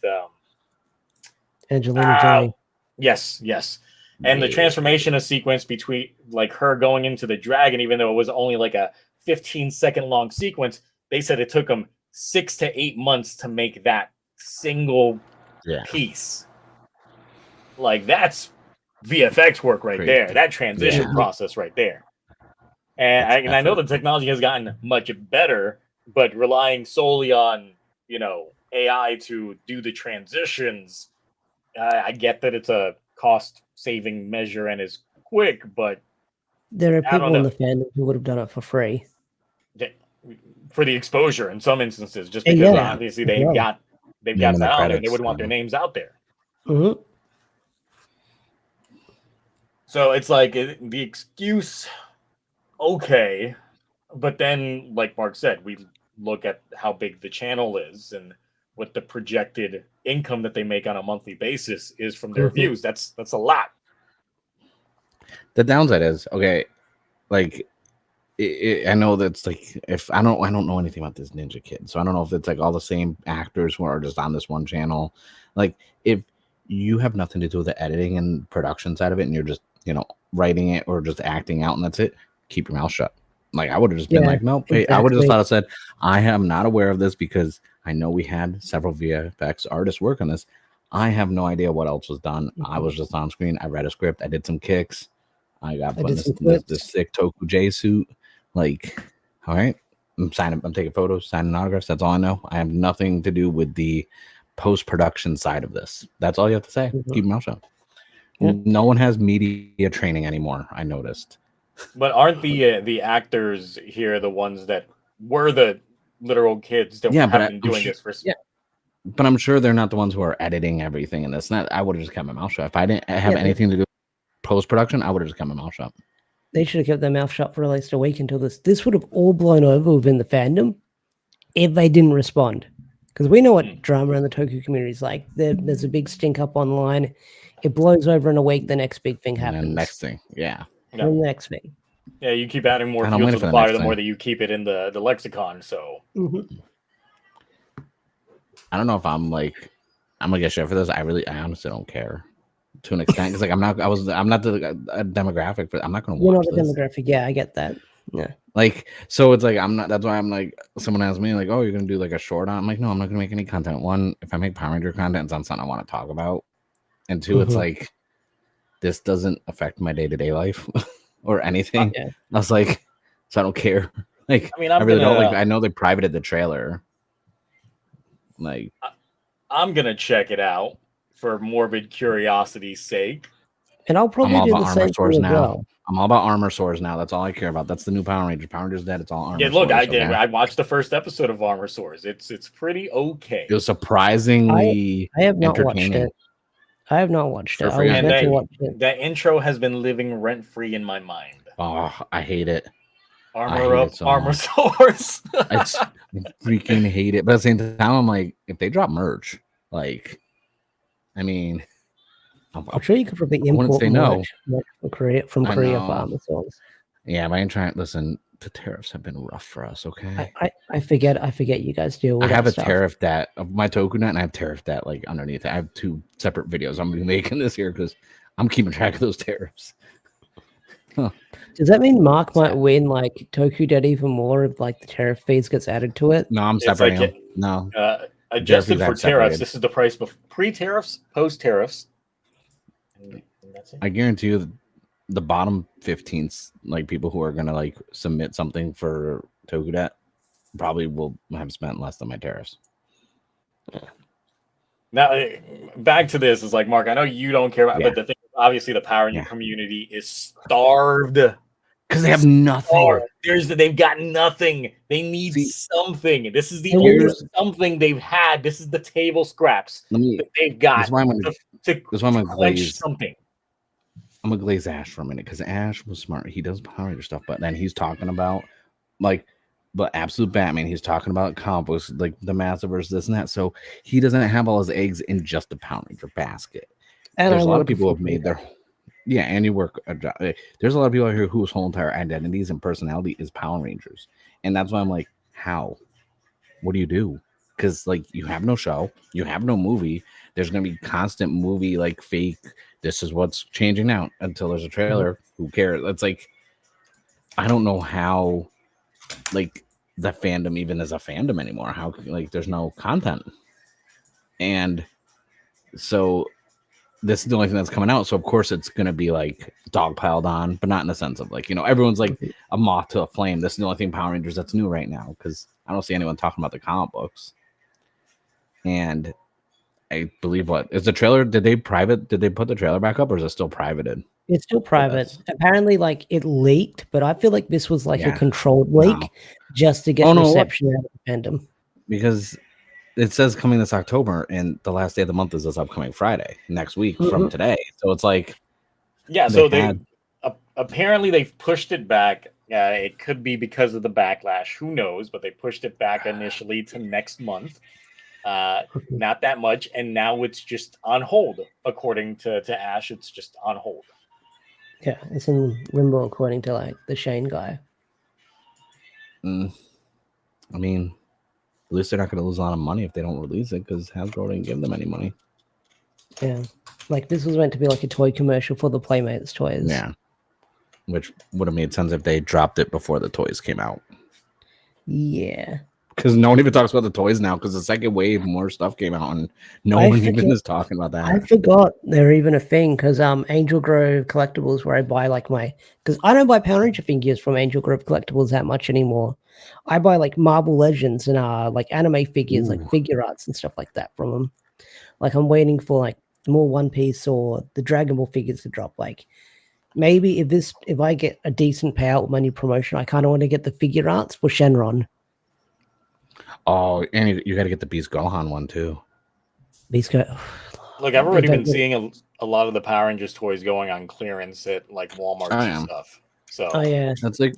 Angelina Jolie. Yes. And the transformation of sequence between her going into the dragon, even though it was only a 15-second long sequence, they said it took them 6 to 8 months to make that single piece. That's VFX work right there. That transition process right there. And I know the technology has gotten much better, but relying solely on AI to do the transitions, I get that it's a cost-saving measure and is quick, but there are people in the fandom who would have done it for free for the exposure in some instances, just because obviously they've got that on there. They would want their names out there. So it's the excuse okay, but then, like Mark said, we look at how big the channel is and what the projected income that they make on a monthly basis is from their views. That's a lot. The downside is, okay, like I know that's like, if I don't know anything about this Ninja Kid, so I don't know if it's like all the same actors who are just on this one channel. Like, if you have nothing to do with the editing and production side of it, and you're just, you know, writing it or just acting out, and that's it, keep your mouth shut. Like, I would have just been like, nope, exactly. I would have just thought I said, I am not aware of this, because I know we had several VFX artists work on this. I have no idea what else was done. I was just on screen. I read a script. I did some kicks. I got put in this sick Toku J suit. Like, all right, I'm taking photos, signing autographs. That's all I know. I have nothing to do with the post-production side of this. That's all you have to say. Keep your mouth shut. No one has media training anymore, I noticed. But aren't the actors here the ones that were the literal kids that have been doing this for? Yeah. But I'm sure they're not the ones who are editing everything in this. I would have just kept my mouth shut. If I didn't have anything to do with post-production, I would have just kept my mouth shut. They should have kept their mouth shut for at least a week until this would have all blown over within the fandom if they didn't respond. Because we know what drama in the Toku community is like. There's a big stink up online. It blows over in a week. The next big thing happens. And the next thing, yeah. And the next thing. Yeah, you keep adding more fuel to the fire, the more that you keep it in the lexicon. So I don't know if I'm gonna get shit for this. I honestly don't care. To an extent, because like I'm not the demographic, but I'm not going to watch this. You're not the demographic. Yeah, I get that. Yeah. Like, so it's like I'm not. That's why I'm like, someone asked me like, "Oh, you're going to do like a short on?" I'm like, no, I'm not going to make any content. One, if I make Power Ranger content, it's on something I want to talk about, and two, it's like this doesn't affect my day-to-day life or anything. I was like, so I don't care. Like, I mean, I really don't. Like, I know they privated the trailer. Like, I'm gonna check it out for morbid curiosity's sake. And I'll probably do the same thing as well. I'm all about armor swords now. That's all I care about. That's the new Power Ranger. Power Ranger's dead. It's all armor. Yeah, look, swords, I watched the first episode of Armor Swords. It's pretty okay. It was surprisingly I have not watched it. I have not watched it. That intro has been living rent free in my mind. Oh, I hate it. Armor Swords. I freaking hate it. But at the same time, I'm like, if they drop merch, like, I mean, I'm sure you could probably import from Korea for Armor Swords. Yeah, but I ain't trying. Listen, the tariffs have been rough for us. Okay, I forget you guys deal with. I have a tariff dat of my TokuNet, and I have tariff dat like underneath it. I have two separate videos I'm gonna be making this year because I'm keeping track of those tariffs. Does that mean Mark might win like TokuDet even more if like the tariff fees gets added to it? No, I'm separating them. No. Adjusted for tariffs. This is the price pre-tariffs, post-tariffs. I guarantee you the bottom 15s, like people who are gonna like submit something for TokuDet, probably will have spent less than my tariffs. Now, back to this is like, Mark, I know you don't care about, but the thing is, obviously the Power Ranger community is starved because they have nothing. They've got nothing. They need something. This is the only something they've had. This is the table scraps that they've got to quench something. I'm gonna glaze Ash for a minute because Ash was smart. He does Power Ranger stuff, but then he's talking about but Absolute Batman. He's talking about combos like the Massiverse, this and that. So he doesn't have all his eggs in just the Power Ranger basket. And there's a lot of people who have made their and you work a job. There's a lot of people out here whose whole entire identities and personality is Power Rangers, and that's why I'm like, how? What do you do? Because like you have no show, you have no movie. There's gonna be constant movie like fake. This is what's changing now until there's a trailer. Who cares? It's like I don't know how like the fandom even is a fandom anymore. How like there's no content, and so this is the only thing that's coming out. So of course it's gonna be like dogpiled on, but not in the sense of like, you know, everyone's like a moth to a flame. This is the only thing Power Rangers that's new right now because I don't see anyone talking about the comic books. And I believe what is the trailer? Did they put the trailer back up or is it still privated? It's still private. Apparently, like it leaked, but I feel like this was like a controlled leak just to get reception out of the fandom. Because it says coming this October, and the last day of the month is this upcoming Friday next week from today. So it's like, so apparently they've pushed it back It could be because of the backlash. Who knows? But they pushed it back initially to next month. Not that much, and now it's just on hold. According to Ash, it's just on hold. Yeah, it's in limbo according to like the Shane guy. I mean, at least they're not going to lose a lot of money if they don't release it because Hasbro didn't give them any money. Yeah, like this was meant to be like a toy commercial for the Playmates toys. Yeah, which would have made sense if they dropped it before the toys came out. Yeah, because no one even talks about the toys now because the second wave more stuff came out and no one even is talking about that. I forgot they're even a thing because Angel Grove Collectibles, where I buy like because I don't buy Power Ranger figures from Angel Grove Collectibles that much anymore. I buy like Marvel Legends and like anime figures, like figure arts and stuff like that from them. Like I'm waiting for like more One Piece or the Dragon Ball figures to drop. Like maybe if I get a decent payout with my new promotion, I kind of want to get the figure arts for Shenron. Oh, and you got to get the Beast Gohan one too. Beast Gohan. Look, I've already been seeing a lot of the Power Rangers toys going on clearance at like Walmart and stuff. So yeah, that's like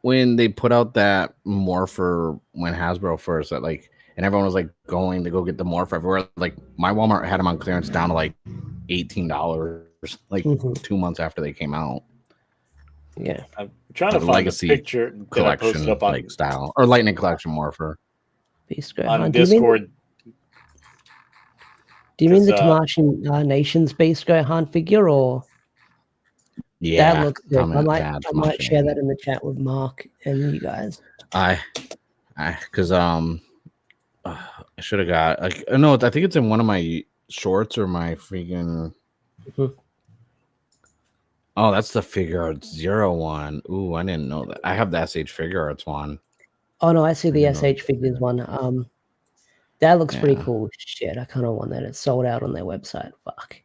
when they put out that Morpher when Hasbro first, that like, and everyone was like going to go get the Morpher everywhere. Like my Walmart had them on clearance down to like $18, like 2 months after they came out. Yeah, I'm trying to find a picture that I posted up on like style or Lightning Collection Morpher on Discord. Do you mean the Tamashii Nations Beast Gohan figure, or yeah? That looks good. I might share that in the chat with Mark and you guys. Because I should have got like no, I think it's in one of my shorts or my freaking. Oh, that's the Figure Arts 01. Ooh, I didn't know that. I have the SH Figure Arts one. Oh no, I see the SH Figures one. That looks pretty cool. Shit, I kind of want that. It's sold out on their website. Fuck.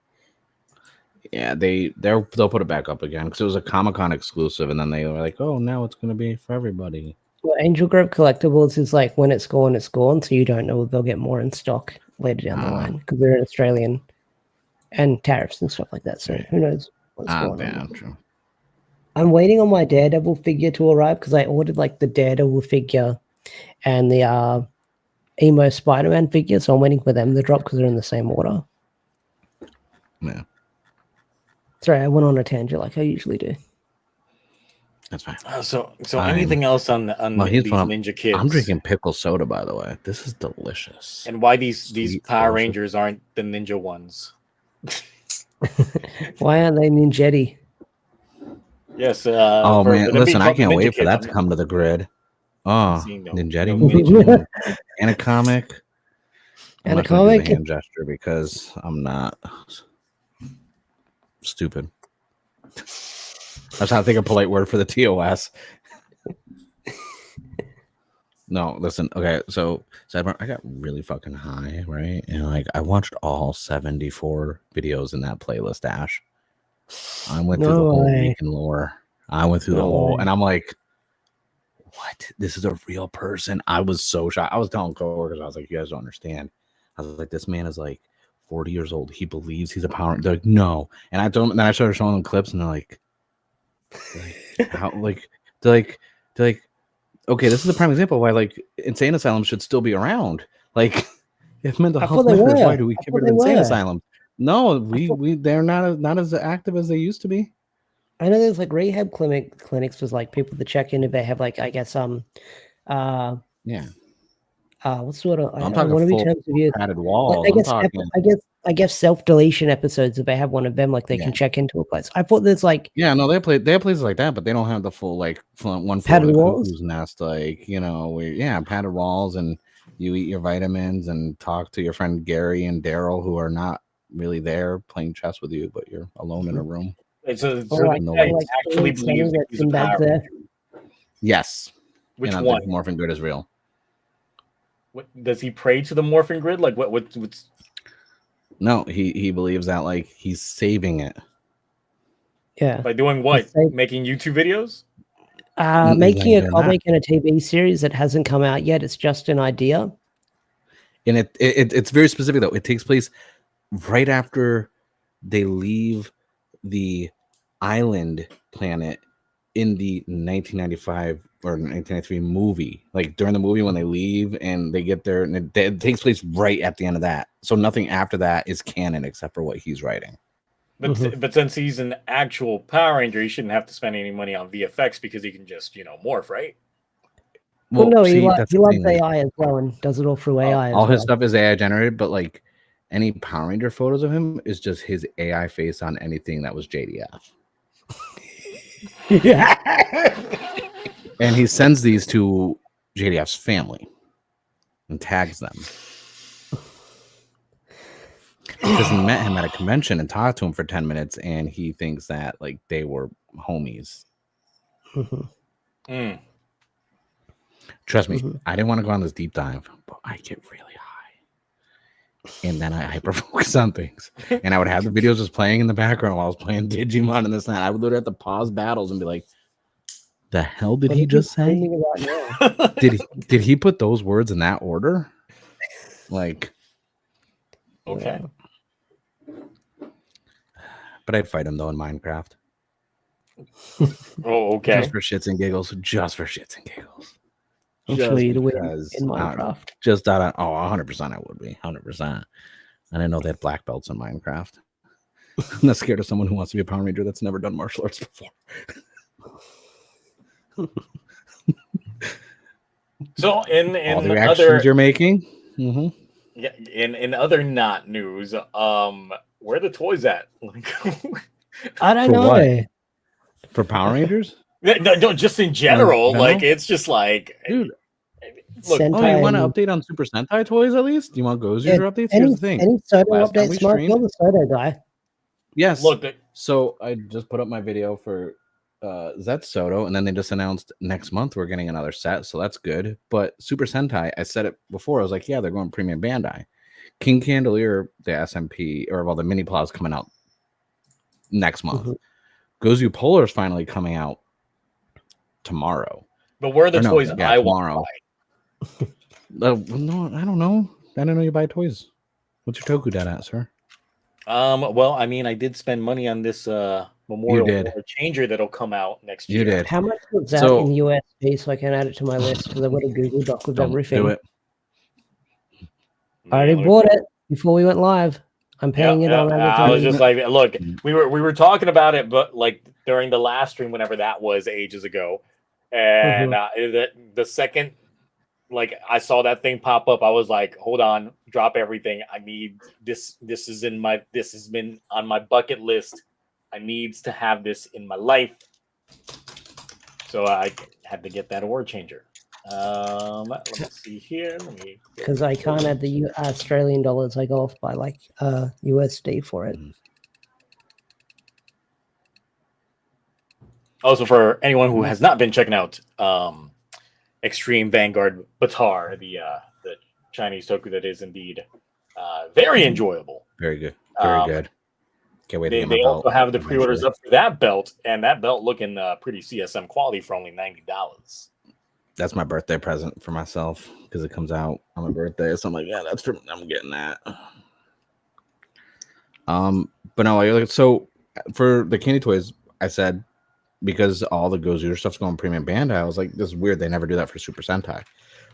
Yeah, they'll put it back up again because it was a Comic-Con exclusive, and then they were like, "Oh, now it's gonna be for everybody." Well, Angel Grove Collectibles is like when it's gone, so you don't know if they'll get more in stock later down the line because they're Australian and tariffs and stuff like that. So who knows what's going on? True. I'm waiting on my Daredevil figure to arrive because I ordered like the Daredevil figure and the Emo Spider-Man figure, so I'm waiting for them to drop because they're in the same order. Yeah. Sorry, I went on a tangent like I usually do. That's fine. So anything else on these Ninja Kids? I'm drinking pickle soda, by the way. This is delicious. And why these Power Rangers aren't the Ninja ones? Why aren't they Ninjetti? Yes. Man, listen, I can't wait for that to come to the grid. Oh, Ninjetti and a comic. I'm not going to do the hand gesture because I'm not stupid. That's how I think a polite word for the TOS. No, listen. Okay, so I got really fucking high, right? And like I watched all 74 videos in that playlist, Ash. I went through the whole week in lore. I went through the whole, and I'm like, what? This is a real person. I was so shocked. I was telling coworkers, I was like, you guys don't understand. I was like, this man is like 40 years old. He believes he's a power. They're like, no. And I told them, then I started showing them clips, and they're like how? They're like, okay, this is a prime example of why like insane asylums should still be around. Like, if mental health matters, why do we get rid of insane asylums? No, they're not as active as they used to be. I know there's like rehab clinics was like people to check in if they have like what's sort of I'm talking full padded walls. Like, I guess self-deletion episodes if they have one of them, like they can check into a place. I thought there's like they have places like that, but they don't have the full like one padded walls nest, like padded walls, and you eat your vitamins and talk to your friend Gary and Daryl who are not really there playing chess with you, but you're alone in a room. Actually believes he's a power. There. Yes. Which one? Morphin Grid is real. What does he pray to the Morphin Grid? Like what's No, he believes that like he's saving it. Yeah. By doing what? Making YouTube videos? Making a comic and a TV series that hasn't come out yet. It's just an idea. And it's very specific though. It takes place right after they leave the island planet in the 1995 or 1993 movie, like during the movie when they leave and they get there, and it takes place right at the end of that. So nothing after that is canon except for what he's writing. But since he's an actual Power Ranger, he shouldn't have to spend any money on VFX because he can just morph, right? Well, no, he loves AI as well and does it all through AI. All his stuff is AI generated, but like any Power Ranger photos of him is just his AI face on anything that was JDF. Yeah. And he sends these to JDF's family and tags them. Because he met him at a convention and talked to him for 10 minutes, and he thinks that like they were homies. Trust me, I didn't want to go on this deep dive, but I get really high. And then I hyper-focus on things. And I would have the videos just playing in the background while I was playing Digimon and this and that. I would literally have to pause battles and be like, the hell did he just say? Did he put those words in that order? Like, okay. But I'd fight him though in Minecraft. Oh, okay. Just for shits and giggles. Just for shits and giggles. Hopefully to win in Minecraft. Just out of 100% I would be 100%. I didn't know they had black belts in Minecraft. I'm not scared of someone who wants to be a Power Ranger that's never done martial arts before. So in all the reactions you're making, yeah, in other not news, where are the toys at? I don't know. What? For Power Rangers? No, just in general. Like it's just like, dude. Look, you want to update on Super Sentai toys at least? Do you want Gozer updates? Here's the thing. Any Soto updates, Mark? You're the Soto guy. Yes. Look, so I just put up my video for Zet Soto, and then they just announced next month we're getting another set, so that's good. But Super Sentai, I said it before, I was like, yeah, they're going premium Bandai. King Candelier, the SMP, or the mini plow is coming out next month. Gozu Polar is finally coming out tomorrow. But where are the toys I want to buy? No, I don't know. I don't know you buy toys. What's your Toku dad at, sir? Well, I mean, I did spend money on this Memorial War changer that'll come out next year. You did. How much was that in USD so I can add it to my list? Because I would have Google Doc with everything. Do it. I already bought it before we went live. I'm paying it on everything. I was just like, look, we were talking about it, but like during the last stream, whenever that was ages ago, and the second like I saw that thing pop up, I was like, hold on, drop everything. I need this. This has been on my bucket list. I needs to have this in my life. So I had to get that word changer. Let me see here. Because I can't add the Australian dollars. I go off by like USD for it. Also, for anyone who has not been checking out Extreme Vanguard Batar, the Chinese toku that is indeed very enjoyable. Very good. Very good. Can't wait to get my they belt. also have the pre-orders up for that belt, and that belt looking pretty CSM quality for only $90. That's my birthday present for myself because it comes out on my birthday. So I'm like, yeah, I'm getting that. But no, so for the candy toys, I said because all the Gozer stuff's going premium Bandai, I was like, this is weird. They never do that for Super Sentai.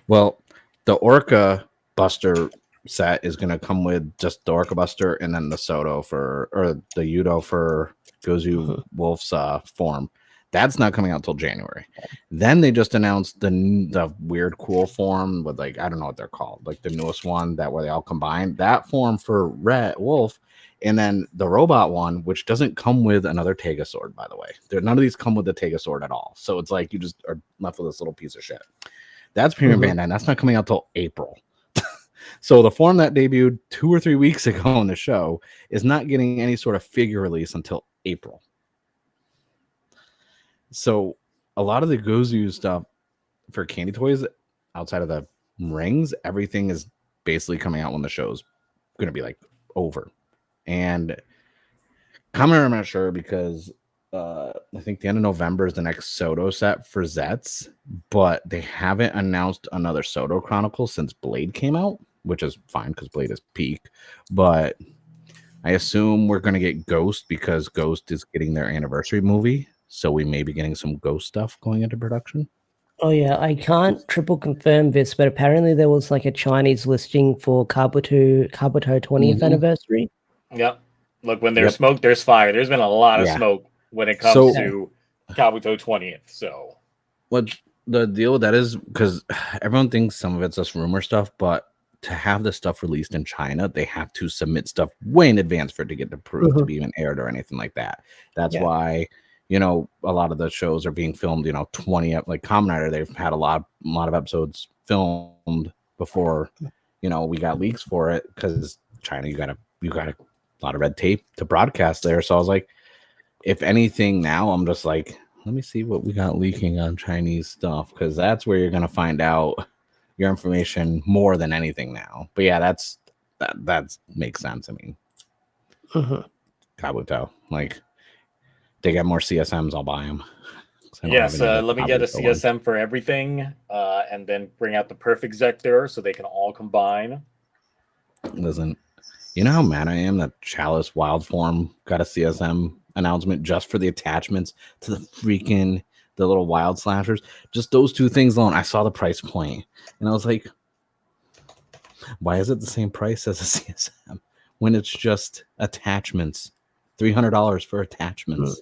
Well, the Orca Buster set is going to come with just the Orca Buster and then the Soto or the Yudo for Gozu Wolf's form. That's not coming out till January. Then they just announced the weird cool form with like I don't know what they're called, like the newest one that where they all combine that form for Red Wolf, and then the robot one, which doesn't come with another Tega sword, by the way. None of these come with the Tega sword at all. So it's like you just are left with this little piece of shit. That's premium Bandai. That's not coming out till April. So the form that debuted 2 or 3 weeks ago on the show is not getting any sort of figure release until April. So a lot of the Gozu stuff for candy toys outside of the rings, everything is basically coming out when the show's going to be like over. And Kamen, I'm not sure because I think the end of November is the next Soto set for Zets, but they haven't announced another Soto Chronicle since Blade came out, which is fine because Blade is peak. But I assume we're going to get Ghost because Ghost is getting their anniversary movie. So we may be getting some Ghost stuff going into production. Oh yeah, I can't triple confirm this, but apparently there was like a Chinese listing for Kabuto 20th anniversary. Yep. Look, when there's smoke, there's fire. There's been a lot of smoke when it comes to Kabuto 20th. So what the deal with that is, because everyone thinks some of it's just rumor stuff, but to have this stuff released in China, they have to submit stuff way in advance for it to get approved to be even aired or anything like that. That's why, you know, a lot of the shows are being filmed, you know, 20 like Kamen Rider, they've had a lot of episodes filmed before, you know, we got leaks for it, because China, you got a lot of red tape to broadcast there. So I was like, if anything, now I'm just like, let me see what we got leaking on Chinese stuff, because that's where you're gonna find out your information more than anything now. But yeah, that makes sense. I mean, Kabuto, like, they get more CSMs, I'll buy them. Yes, let me get a CSM for everything, and then bring out the perfect Zector so they can all combine. Listen, you know how mad I am that Chalice Wild Form got a CSM announcement just for the attachments to the little wild slashers? Just those two things alone. I saw the price point and I was like, why is it the same price as a CSM when it's just attachments? $300 for attachments.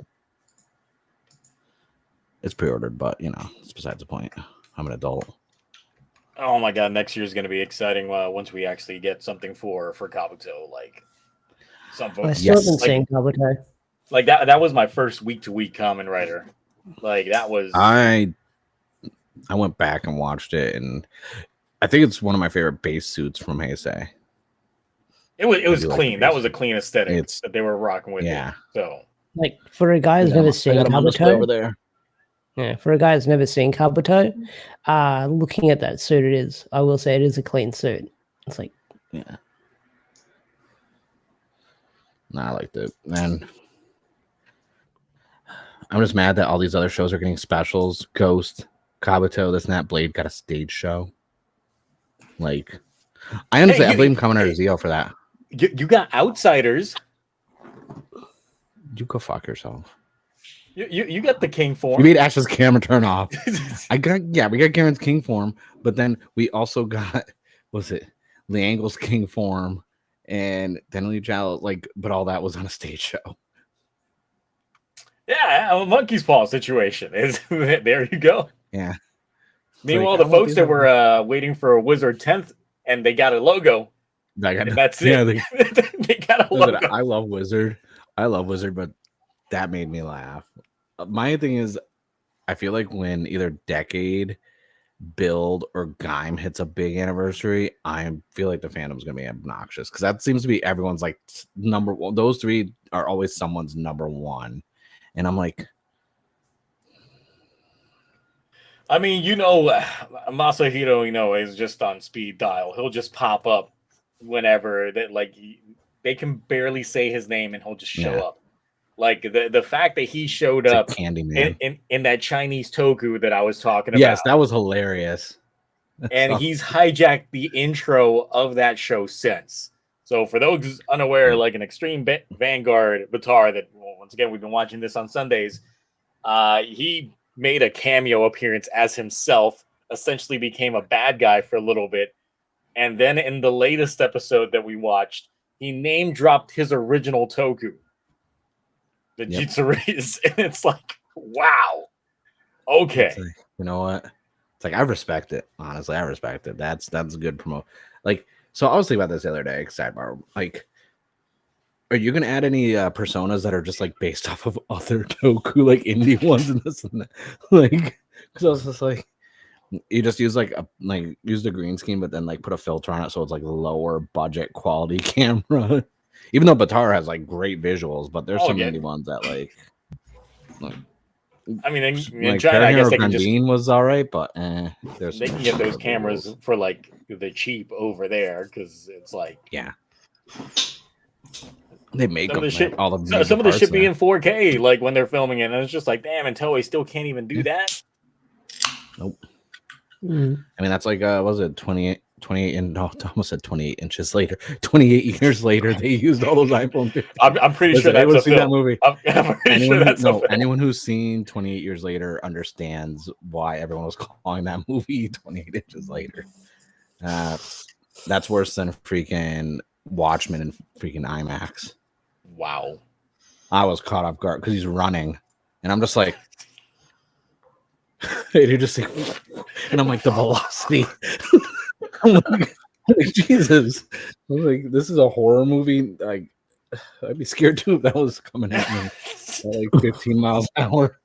It's pre-ordered, but you know, it's besides the point. I'm an adult. Oh my god, next year is going to be exciting once we actually get something for Kabuto. Like, some folks, I still haven't seen Kabuto. Like that was my first week-to-week Kamen Rider. Like, that was. I went back and watched it, and I think it's one of my favorite base suits from Heisei. It was clean. That was a clean aesthetic that they were rocking with. Yeah. It, so, like, for a guy who's never seen Kabuto over there. Yeah, for a guy who's never seen Kabuto, looking at that suit, I will say it is a clean suit. It's like, yeah. No, I liked it. And I'm just mad that all these other shows are getting specials. Ghost, Kabuto, this and that. Blade got a stage show. Like, I honestly, I blame Kamen Rider Zeo for that. You got Outsiders. You go fuck yourself. You got the King form. You made Ash's camera turn off. we got Karen's King form, but then we also got, Liangle's King form, and Denali Jal, like, but all that was on a stage show. Yeah, a monkey's paw situation. There you go. Yeah. Meanwhile, the folks that were waiting for a Wizard 10th, and they got a logo. That's it. Yeah, they got a logo. I love Wizard, but that made me laugh. My thing is, I feel like when either Decade, Build, or Gaim hits a big anniversary, I feel like the fandom's gonna be obnoxious, because that seems to be everyone's like number one. Those three are always someone's number one, and I'm like, I mean, you know, Masahiro, you know, is just on speed dial. He'll just pop up whenever that, like, they can barely say his name and he'll just show up. Like, the fact that he showed up in that Chinese Toku that I was talking about. Yes, that was hilarious. And he's hijacked the intro of that show since. So for those unaware, like an Extreme Vanguard Batar that, once again, we've been watching this on Sundays, he made a cameo appearance as himself, essentially became a bad guy for a little bit. And then in the latest episode that we watched, he name dropped his original Toku, the Jitsuris. And it's like, wow. Okay. Like, you know what? It's like, I respect it. Honestly, I respect it. That's a good promo. Like, so I was thinking about this the other day, sidebar. Like, are you gonna add any personas that are just like based off of other Toku, like indie ones and this and that? Like, because I was just like, you just use use the green screen, but then like put a filter on it so it's like lower budget quality camera. Even though Batar has like great visuals, but there's some indie ones that like I mean, in China, I guess they can just was all right, but they can get those cameras for like the cheap over there, because it's like they make some of the shit be in 4K, like when they're filming it, and it's just like, damn, and Toei still can't even do that. Nope. I mean, that's like was it 28 and no, I almost said 28 inches later. 28 years later, they used all those iPhone 15. I'm pretty sure that's a film. That movie. I'm pretty sure that's a film. Anyone who's seen 28 years later understands why everyone was calling that movie 28 inches later. That's worse than freaking Watchmen and freaking IMAX. Wow. I was caught off guard because he's running, and I'm just like, and you're just like, and I'm like, the velocity. I'm like, Jesus. I was like, this is a horror movie. Like, I'd be scared too if that was coming at me at like 15 miles an hour.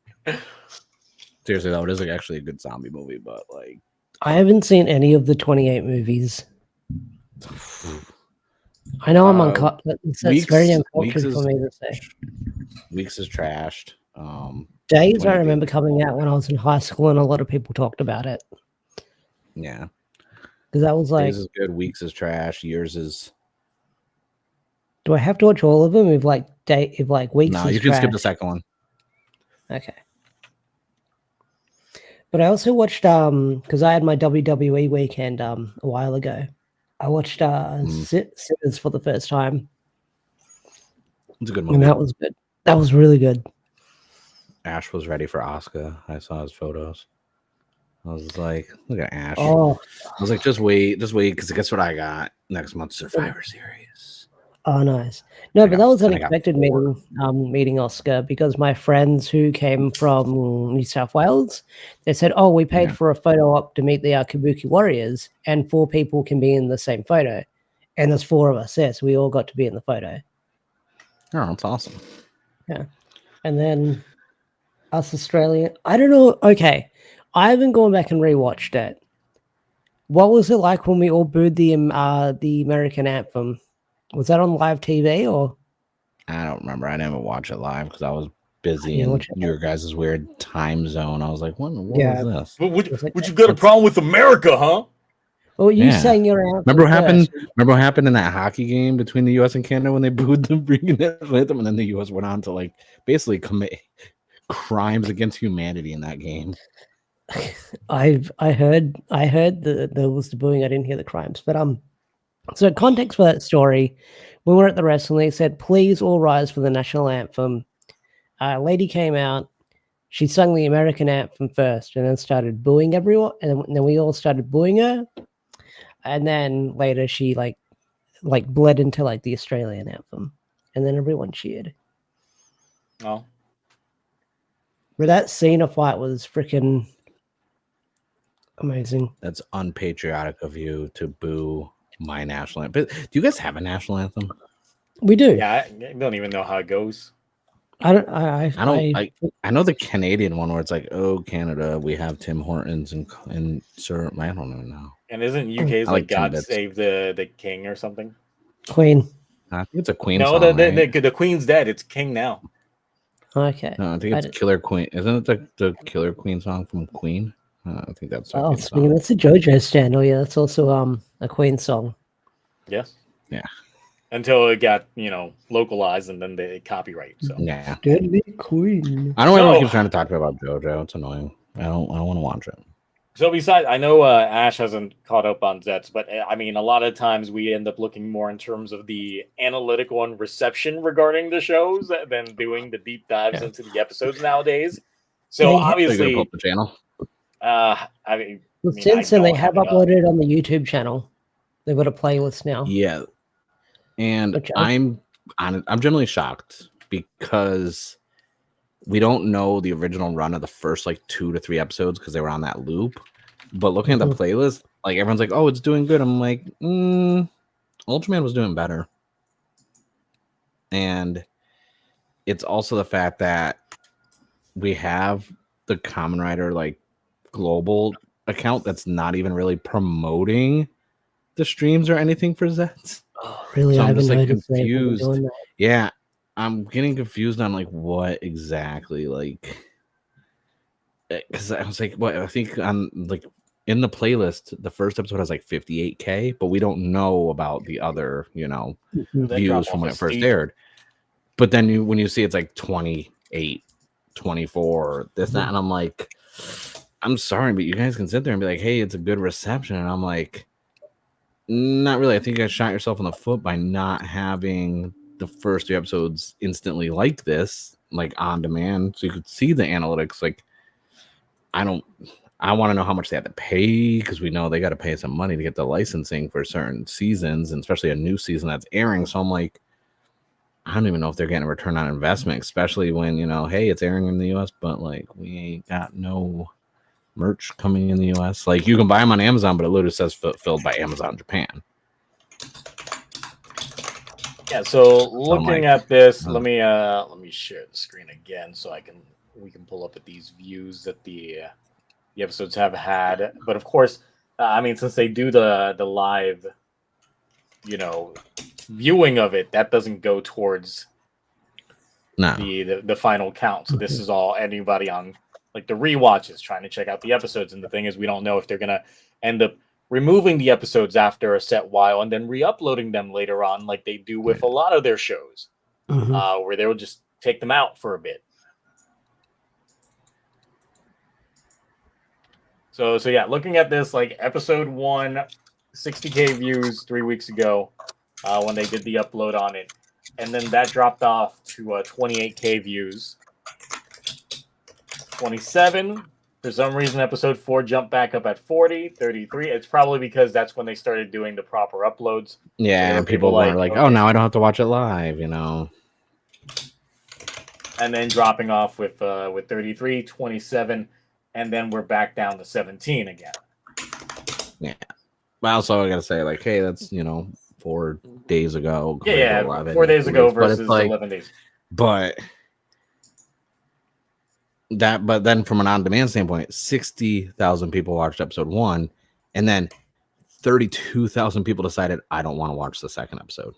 Seriously, though, it is like actually a good zombie movie, but like, I haven't seen any of the 28 movies. I know I'm uncut. It's very uncultured for me to say. Weeks is trashed. Days, I remember coming out when I was in high school, and a lot of people talked about it. Yeah. Because that was like... Days is good, Weeks is trash, Years is... Do I have to watch all of them if like Weeks is No, you can skip the second one. Okay. But I also watched, because I had my WWE weekend a while ago. I watched Sinners for the first time. It's a good movie. And that was good. That was really good. Ash was ready for Asuka. I saw his photos. I was like, look at Ash. Oh. I was like, just wait, because guess what I got next month? Survivor Series. Oh, nice. No, but that was unexpected meeting Oscar, because my friends who came from New South Wales, they said, oh, we paid for a photo op to meet the Kabuki Warriors, and 4 people can be in the same photo. And there's 4 of us there, so we all got to be in the photo. Oh, that's awesome. Yeah. And then us Australian, I don't know. Okay. I haven't gone back and rewatched it. What was it like when we all booed the American anthem? Was that on live TV or? I don't remember. I didn't watch it live because I was busy in your guys' weird time zone. I was like, what was this? Would you got a problem with America, huh? Well, you sang your anthem. Remember what happened in that hockey game between the U.S. and Canada when they booed the freaking anthem, and then the U.S. went on to like basically commit crimes against humanity in that game. I heard there was the booing. I didn't hear the crimes, but so context for that story, when we were at the wrestling, they said, please all rise for the national anthem. A lady came out, she sung the American anthem first, and then started booing everyone, and then we all started booing her, and then later she like bled into like the Australian anthem, and then everyone cheered. Oh. But that Cena fight was freaking amazing. That's unpatriotic of you to boo my national anthem. But do you guys have a national anthem? We do. Yeah, I don't even know how it goes. I know the Canadian one where it's like, oh, Canada, we have Tim Hortons and Sir. I don't even know. And isn't UK's like God Save the King or something? Queen. I think it's a Queen. No, song, the Queen's dead. It's King now. Okay. No, I think it's Killer Queen. Isn't it the Killer Queen song from Queen? I think that's. That's a JoJo stand. Oh yeah, that's also a Queen song. Yes. Yeah. Until it got localized and then they copyright. So yeah. Deadly Queen. I don't want to keep trying to talk about JoJo. It's annoying. I don't want to watch it. So besides, I know Ash hasn't caught up on Zets, but I mean, a lot of times we end up looking more in terms of the analytical and reception regarding the shows than doing the deep dives into the episodes nowadays. So obviously, pull up the channel. Since then, they have uploaded it on the YouTube channel. They've got a playlist now. Yeah, and I'm generally shocked because we don't know the original run of the first like 2 to 3 episodes because they were on that loop. But looking at the playlist, like everyone's like, "Oh, it's doing good." I'm like, Ultraman was doing better, and it's also the fact that we have the Kamen Rider like global account that's not even really promoting the streams or anything for Zets. Oh, really? So I'm just like confused. Yeah, I'm getting confused on like what exactly, like, because I was like, what I think on like in the playlist, the first episode has like 58K, but we don't know about the other, views from when it first aired. But then when you see it's like 28, 24, this, that, and I'm like, I'm sorry, but you guys can sit there and be like, hey, it's a good reception. And I'm like, Not really. I think you guys shot yourself in the foot by not having the first 2 episodes instantly like this, like on demand, so you could see the analytics. Like, I want to know how much they had to pay, because we know they got to pay some money to get the licensing for certain seasons, and especially a new season that's airing. So I'm like, I don't even know if they're getting a return on investment, especially when, hey, it's airing in the US, but like we ain't got no merch coming in the US. Like, you can buy them on Amazon, but it literally says fulfilled by Amazon Japan. Yeah, so looking at this, let me share the screen again so we can pull up at these views that the episodes have had. But of course, I mean, since they do the live, viewing of it, that doesn't go towards the final count. So this is all anybody on like the rewatches trying to check out the episodes. And the thing is, we don't know if they're gonna end up removing the episodes after a set while and then re-uploading them later on, like they do with a lot of their shows, where they will just take them out for a bit. So yeah, looking at this, like episode 1, 60K views 3 weeks ago, when they did the upload on it, and then that dropped off to 28K views. 27. For some reason, episode 4 jumped back up at 40, 33. It's probably because that's when they started doing the proper uploads. Yeah, so and people were like, oh, now I don't have to watch it live, And then dropping off with 33, 27, and then we're back down to 17 again. Yeah. But also, I got to say, like, hey, that's, 4 days ago. Yeah, 4 days ago versus like, 11 days. But then from an on-demand standpoint, 60,000 people watched episode 1, and then 32,000 people decided, I don't want to watch the second episode.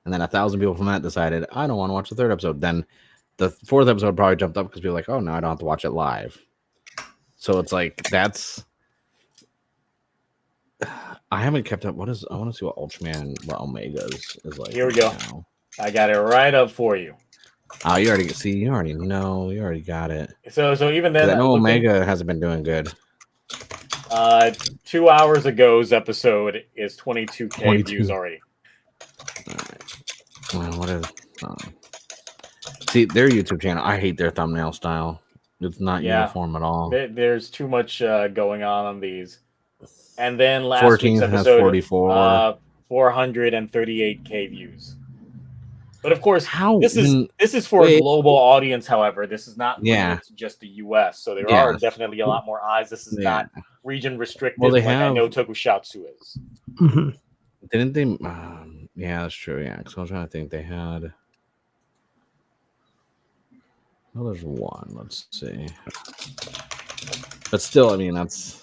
And then 1,000 people from that decided, I don't want to watch the third episode. Then the 4th episode probably jumped up because people were like, oh, no, I don't have to watch it live. So it's like, that's... I haven't kept up. I want to see what Ultraman, what Omega is like. Here we go. Now. I got it right up for you. Oh, you already know. You already got it. So even then, I know Omega hasn't been doing good. 2 hours ago's episode is 22K views already. All right. Well, what is? See, their YouTube channel. I hate their thumbnail style. It's not uniform at all. There's too much going on these. And then last week's episode, 44. 438K views. But of course, this is for a global audience. However, this is not just the U.S. So there are definitely a lot more eyes. This is not region restricted. Well, I know Tokushatsu is. Mm-hmm. Didn't they? Yeah, that's true. Yeah, because I was trying to think. They had. Well, there's one. Let's see. But still, I mean, that's.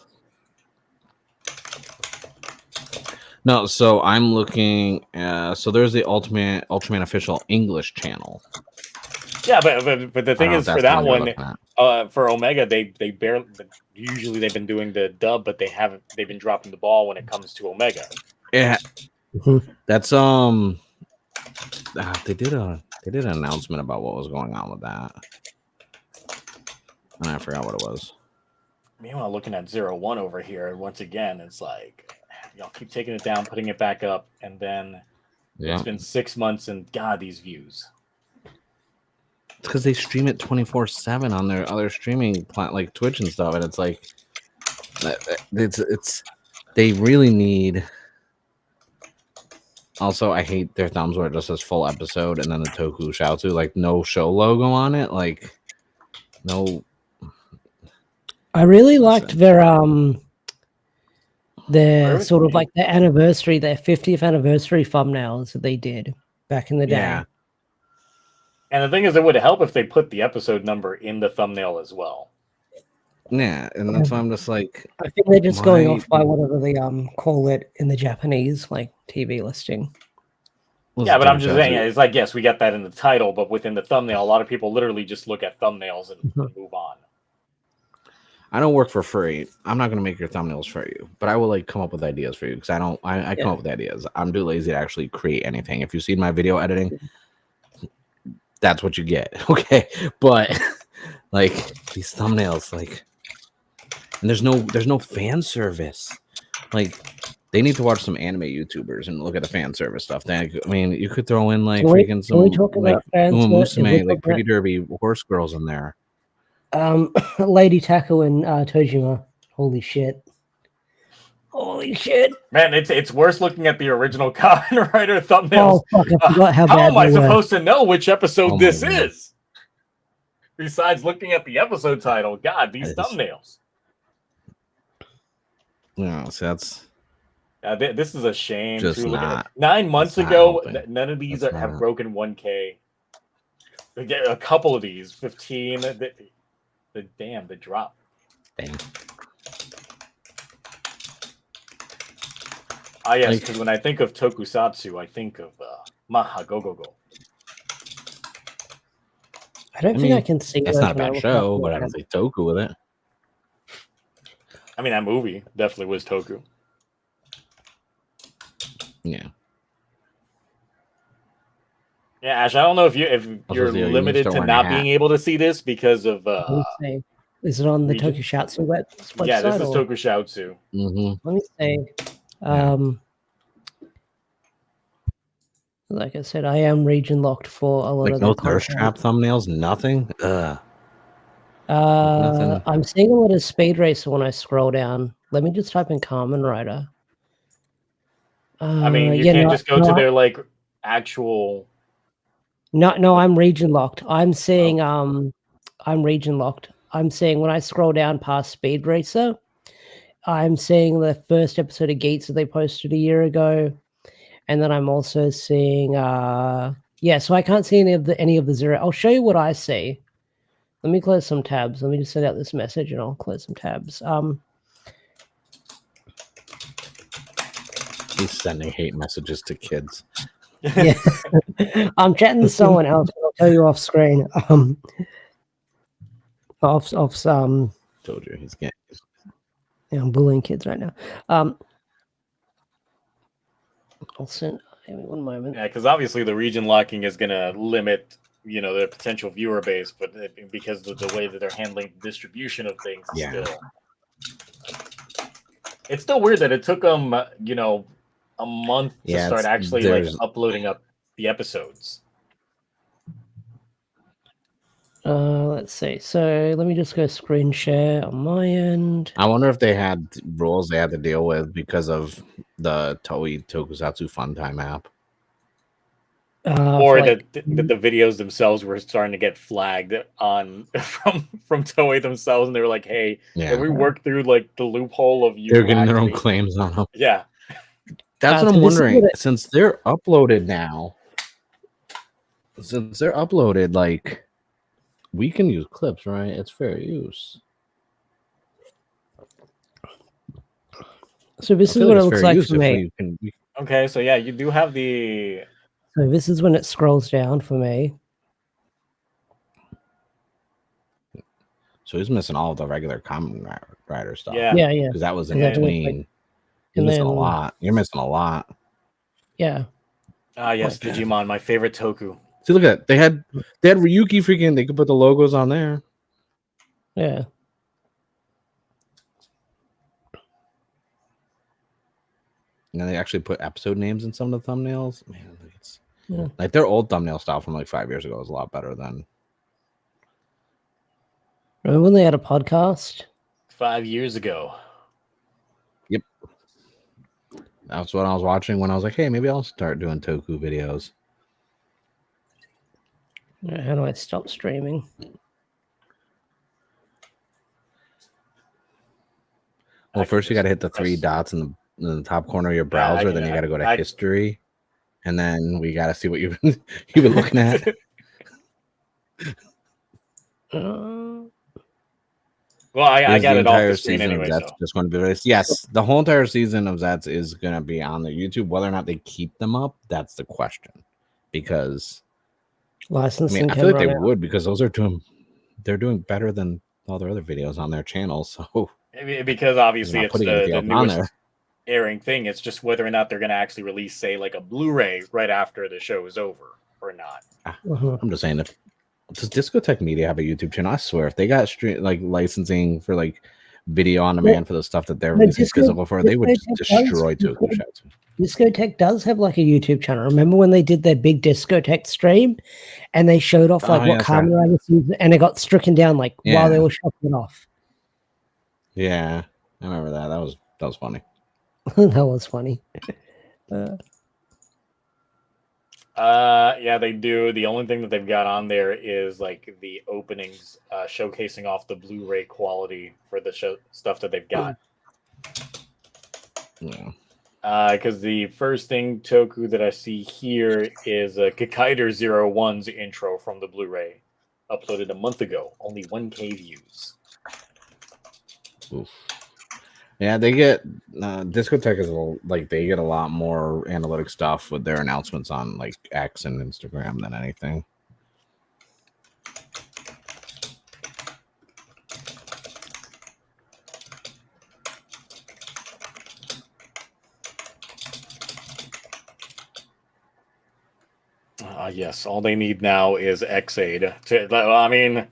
No, so I'm looking. So there's the Ultraman official English channel. Yeah, but the thing is, for that one, for Omega, they barely. Usually, they've been doing the dub, but they've been dropping the ball when it comes to Omega. Yeah, that's They did an announcement about what was going on with that, and I forgot what it was. Meanwhile, looking at 01 over here, and once again, it's like. Y'all keep taking it down, putting it back up, and then it's been 6 months, and God, these views. It's because they stream it 24/7 on their other streaming like Twitch and stuff, and it's like it's they really need. Also, I hate their thumbs where it just says full episode and then the Tokushatsu, like no show logo on it, like no. I really liked their sort of like their 50th anniversary thumbnails that they did back in the day. Yeah. And the thing is, it would help if they put the episode number in the thumbnail as well. Yeah, and that's why I'm just like, I think they're just going off by whatever they call it in the Japanese like TV listing. Yeah, but I'm just saying, it's like, yes, we got that in the title, but within the thumbnail, a lot of people literally just look at thumbnails and move on. I don't work for free. I'm not going to make your thumbnails for you, but I will like come up with ideas for you because I come up with ideas. I'm too lazy to actually create anything. If you've seen my video editing, that's what you get. Okay. But like these thumbnails, like And there's no fan service. Like, they need to watch some anime YouTubers and look at the fan service stuff. I mean, you could throw in like freaking some like Uma Musume, like Pretty Derby horse girls in there. Lady Taco and Tojima. Holy shit. Holy shit. Man, it's worse looking at the original Kamen Rider thumbnails. Oh, fuck, I forgot how am I supposed to know which episode this is? Besides looking at the episode title. God, these thumbnails. No, so that's... this is a shame. Just not, 9 months ago, none of these have broken 1K. A couple of these, 15. The drop. Dang. Ah, yes, because when I think of tokusatsu, I think of Maha Go Go Go. I don't think I can see that's not a bad show, but I don't think Toku with it. I mean, that movie definitely was Toku. Yeah. Yeah, Ash, I don't know if you're limited to not being able to see this because of is it on the Tokusatsu website? Yeah, this is Tokusatsu. Let me say like I said, I am region locked for a lot of no thirst trap thumbnails, nothing. I'm seeing a lot of Speed Racer when I scroll down. Let me just type in Kamen Rider. I mean, you can't just go to their like actual. No, I'm region locked. I'm seeing I'm region locked. I'm seeing when I scroll down past Speed Racer, I'm seeing the first episode of Geats that they posted a year ago, and then I'm also seeing so I can't see any of the zero. I'll show you what I see. Let me close some tabs. Let me just send out this message and I'll close some tabs. He's sending hate messages to kids. Yeah. I'm chatting to someone else, but I'll tell you off screen. Told you he's getting. Yeah, I'm bullying kids right now. I'll send. Give me one moment. Yeah, because obviously the region locking is going to limit, their potential viewer base, but because of the way that they're handling the distribution of things, it's still weird that it took them, a month to start actually uploading up the episodes. Let's see. So let me just go screen share on my end. I wonder if they had rules they had to deal with because of the Toei Tokusatsu Funtime app. Or that the videos themselves were starting to get flagged on from Toei themselves, and they were like, "Hey, can we work through like the loophole of you?" They're getting their own claims on them. Yeah, that's what I'm wondering. Since they're uploaded now, like we can use clips, right? It's fair use. So this is what it looks like for me. Okay, so yeah, you do have the. So this is when it scrolls down for me. So he's missing all of the regular Kamen Rider stuff. Yeah. Because that was in between. You're missing a lot. You're missing a lot. Yeah. Ah, yes, Digimon, my favorite Toku. See, look at that. They had Ryuki freaking. They could put the logos on there. Yeah. And they actually put episode names in some of the thumbnails. Man, like their old thumbnail style from like 5 years ago was a lot better than. Remember when they had a podcast? 5 years ago. Yep. That's what I was watching when I was like, hey, maybe I'll start doing Toku videos. How do I stop streaming? Well, first you got to hit the 3 dots in the top corner of your browser. Then you got to go to history, and then we got to see what you've been looking at. Well, I got it off the screen anyway. That's just going to be released. Yes, the whole entire season of Zets is going to be on their YouTube. Whether or not they keep them up, that's the question. Because licensing, I feel like they would, because they're doing better than all their other videos on their channel. So because obviously it's the newest airing thing. It's just whether or not they're going to actually release, say, like a Blu-ray right after the show is over or not. I'm just saying, does Discotech Media have a YouTube channel? I swear, if they got licensing for like video on demand for the stuff that they're releasing physical for, they would just destroy Tokushoutsu. Discotheque does have like a YouTube channel. Remember when they did their big Discotheque stream and they showed off like what Kamen Riders used, and it got stricken down like while they were showing it off. Yeah, I remember that. That was funny. That was funny. Yeah, they do. The only thing that they've got on there is like the openings, showcasing off the Blu-ray quality for the stuff that they've got. Yeah. Because the first thing Toku that I see here is Kikaider 01's intro from the Blu-ray, uploaded a month ago. Only 1K views. Oof. Yeah, they get Discotheque is like they get a lot more analytic stuff with their announcements on like X and Instagram than anything. Yes, all they need now is X-Aid. I mean,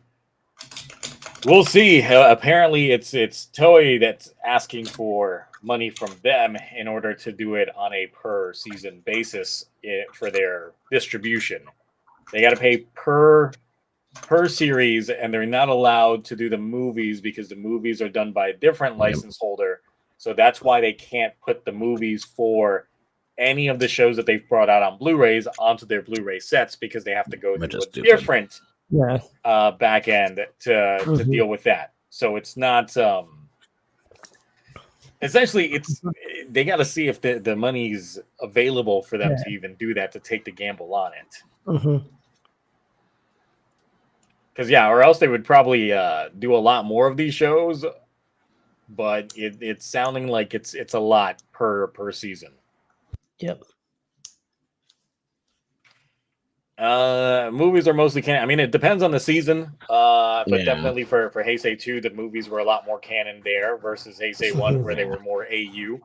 we'll see. Apparently, it's Toei that's asking for money from them in order to do it on a per season basis for their distribution. They got to pay per series, and they're not allowed to do the movies because the movies are done by a different license holder. So that's why they can't put the movies for any of the shows that they've brought out on Blu-rays onto their Blu-ray sets, because they have to go through a different back end to deal with that. So it's not essentially they got to see if the money's available for them to even do that, to take the gamble on it. Because or else they would probably do a lot more of these shows, but it's sounding like it's a lot per season. Yep. Movies are mostly canon. I mean, it depends on the season. But definitely for Heisei 2, the movies were a lot more canon there versus Heisei 1, where they were more AU,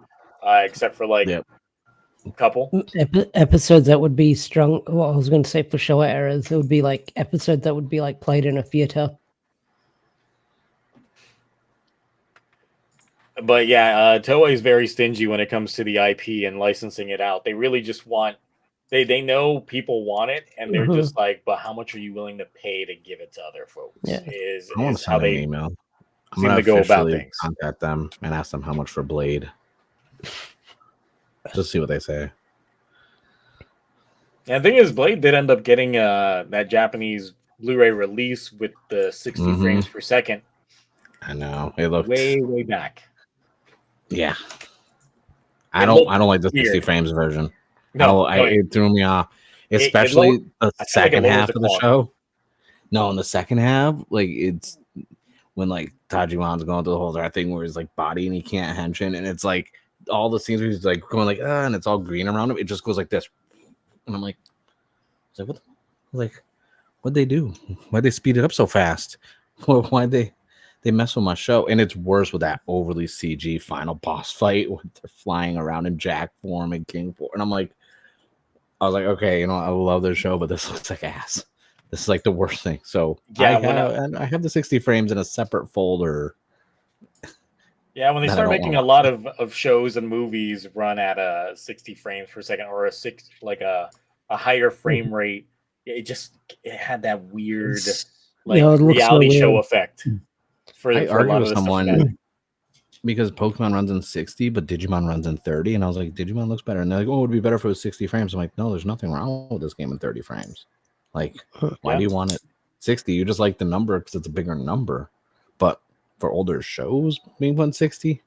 except for like a couple episodes that would be strung. Well, I was going to say for Showa eras, it would be like episodes that would be like played in a theater. But Toei is very stingy when it comes to the IP and licensing it out. They really just want, they know people want it, and they're just like, but how much are you willing to pay to give it to other folks? Is how they email. seem to go about things. Contact them and ask them how much for Blade. Just see what they say. And the thing is, Blade did end up getting that Japanese Blu-ray release with the 60 frames per second. I know, it looked way back. Yeah, I don't like the 60 frames version. No, it threw me off, especially the second half of the show. No, in the second half, like it's when like Tajimon's going through the whole thing where he's like body and he can't henshin, and it's like all the scenes where he's like going like and it's all green around him. It just goes like this, and I'm like, what? What'd they do? Why'd they speed it up so fast? Why'd they mess with my show? And it's worse with that overly CG final boss fight when they're flying around in Jack form and King form. And I was like, okay, I love this show, but this looks like ass. This is like the worst thing. So I have the 60 frames in a separate folder. Yeah, when they start making a lot of shows and movies run at 60 frames per second or a higher frame rate, it had that weird reality show effect. I argue with someone because Pokemon runs in 60, but Digimon runs in 30, and I was like, Digimon looks better, and they're like, oh, it would be better if it was 60 frames. I'm like, no, there's nothing wrong with this game in 30 frames. Like, why do you want it 60? You just like the number because it's a bigger number, but for older shows being 160,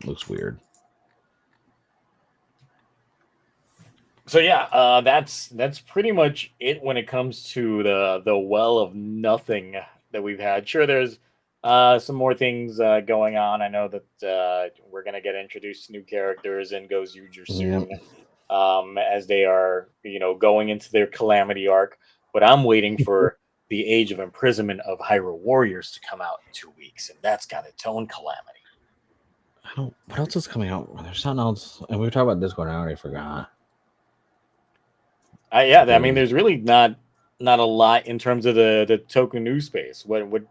looks weird. So that's pretty much it when it comes to the well of nothing that we've had. Sure, there's some more things going on. I know that we're gonna get introduced to new characters in Go's Yuger soon, as they are going into their Calamity arc. But I'm waiting for the Age of Imprisonment of Hyrule Warriors to come out in 2 weeks, and that's got its own calamity. What else is coming out? There's something else, and we were talking about Discord. I already forgot. I mean, there's really not not a lot in terms of the token news space. What would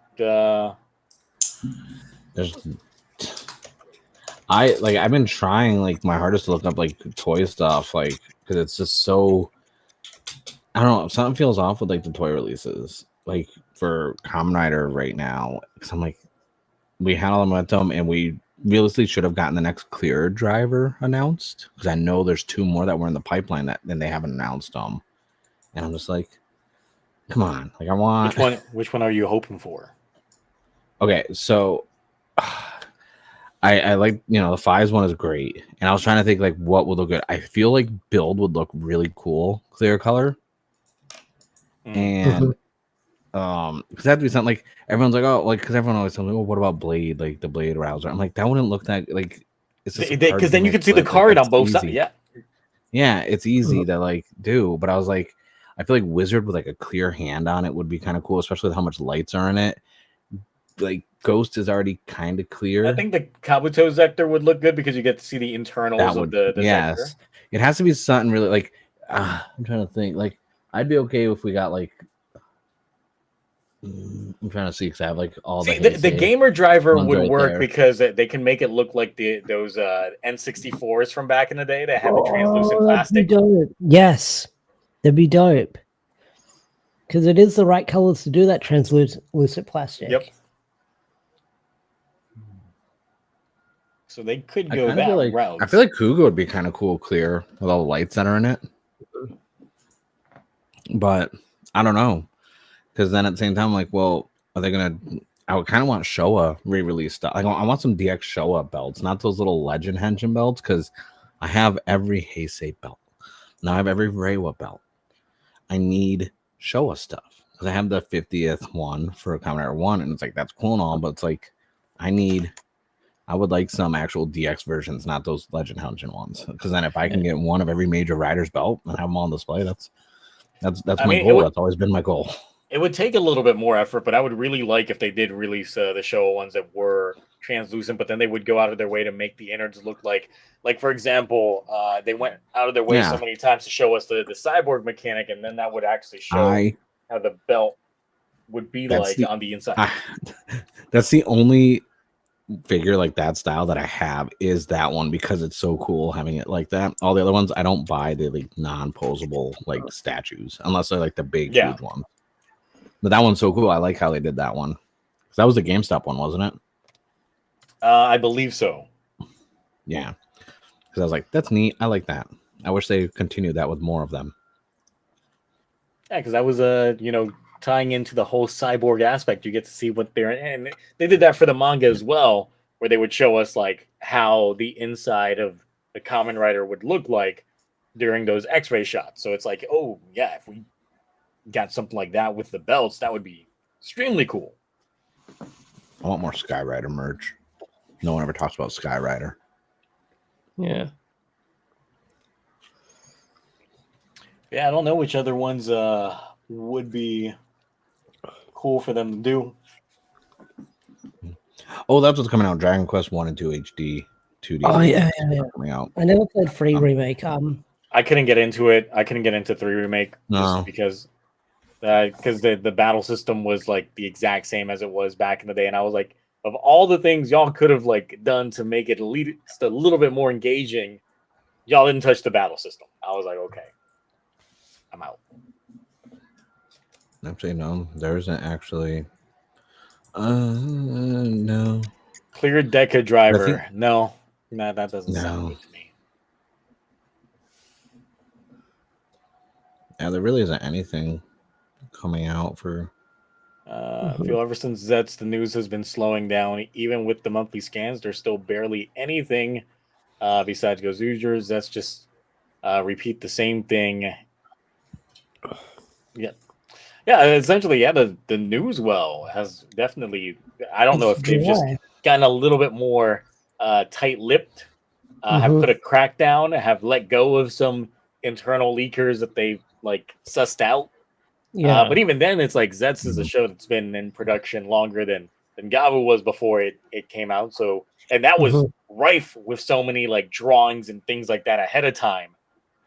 I've been trying like my hardest to look up like toy stuff, like because it's just so, I don't know, something feels off with like the toy releases, like for Kamen Rider right now. Because I'm like, we had all the momentum, and we realistically should have gotten the next Clear driver announced, because I know there's 2 more that were in the pipeline that then they haven't announced them, and I'm just like, come on, like I want. Which one are you hoping for? Okay, so I like, the 5s one is great, and I was trying to think like what would look good. I feel like Build would look really cool, clear color, and because that would be something like everyone's like, oh, like because everyone always tells me, oh, what about Blade, like the Blade Rouser? I'm like, that wouldn't look that like, it's just because then you can see the card on both sides. Yeah, it's easy to like do, but I was like, I feel like Wizard with like a clear hand on it would be kind of cool, especially with how much lights are in it. Like Ghost is already kind of clear. I think the Kabuto Zector would look good because you get to see the internals of the yes. Zector. It has to be something really like, I'm trying to think, like I'd be okay if we got like, I'm trying to see because I have like all the gamer driver would work because they can make it look like those N64s from back in the day that have the translucent plastic. Dope. Yes, that'd be dope. Because it is the right colors to do that translucent plastic. Yep. So they could go that route. I feel like Kuga would be kind of cool clear with all the lights that are in it. But I don't know. Because then at the same time, I'm like, well, are they going to... I would kind of want Showa re-release stuff. I want some DX Showa belts, not those little Legend Henshin belts, because I have every Heisei belt. Now I have every Reiwa belt. I need Showa stuff. Because I have the 50th one for Kamen Rider 1, and it's like, that's cool and all, but it's like, I would like some actual DX versions, not those Legend Henshin ones. Because then if I can get one of every major rider's belt and have them all on display, that's my goal. That's always been my goal. It would take a little bit more effort, but I would really like if they did release the Showa ones that were translucent, but then they would go out of their way to make the innards look like for example, they went out of their way so many times to show us the cyborg mechanic, and then that would actually show how the belt would be like on the inside. That's the only figure like that style that I have is that one, because it's so cool having it like that. All the other ones, I don't buy the like non-posable like statues unless they're like the big huge one. But that one's so cool. I like how they did that one. Because that was the GameStop one, wasn't it? I believe so. Yeah. Because I was like, that's neat. I like that. I wish they continued that with more of them. Yeah, because that was tying into the whole cyborg aspect. You get to see what they're, and they did that for the manga as well, where they would show us like how the inside of the Kamen Rider would look like during those X-ray shots. So it's like, oh yeah, if we got something like that with the belts, that would be extremely cool. I want more Sky Rider merch. No one ever talks about Sky Rider. Yeah. Yeah, I don't know which other ones would be cool for them to do. Oh, that's what's coming out. Dragon Quest 1 and 2 HD 2D. Oh yeah. Coming out. I never played 3 remake. I couldn't get into it. I couldn't get into 3 remake just because the battle system was like the exact same as it was back in the day, and I was like, of all the things y'all could have like done to make it at least a little bit more engaging, y'all didn't touch the battle system. I was like, okay, I'm out. Actually, no, there isn't actually. No. Clear Deca driver. No, that doesn't sound good to me. Yeah, there really isn't anything coming out for. I feel ever since Zets, the news has been slowing down. Even with the monthly scans, there's still barely anything besides Gozuger. Zets just repeat the same thing. Yeah, essentially, the news well has definitely, I don't know if they've just gotten a little bit more tight-lipped, have put a crackdown, have let go of some internal leakers that they've like sussed out. Yeah, but even then, it's like Zets is a show that's been in production longer than Gabu was before it came out. So, and that was rife with so many like drawings and things like that ahead of time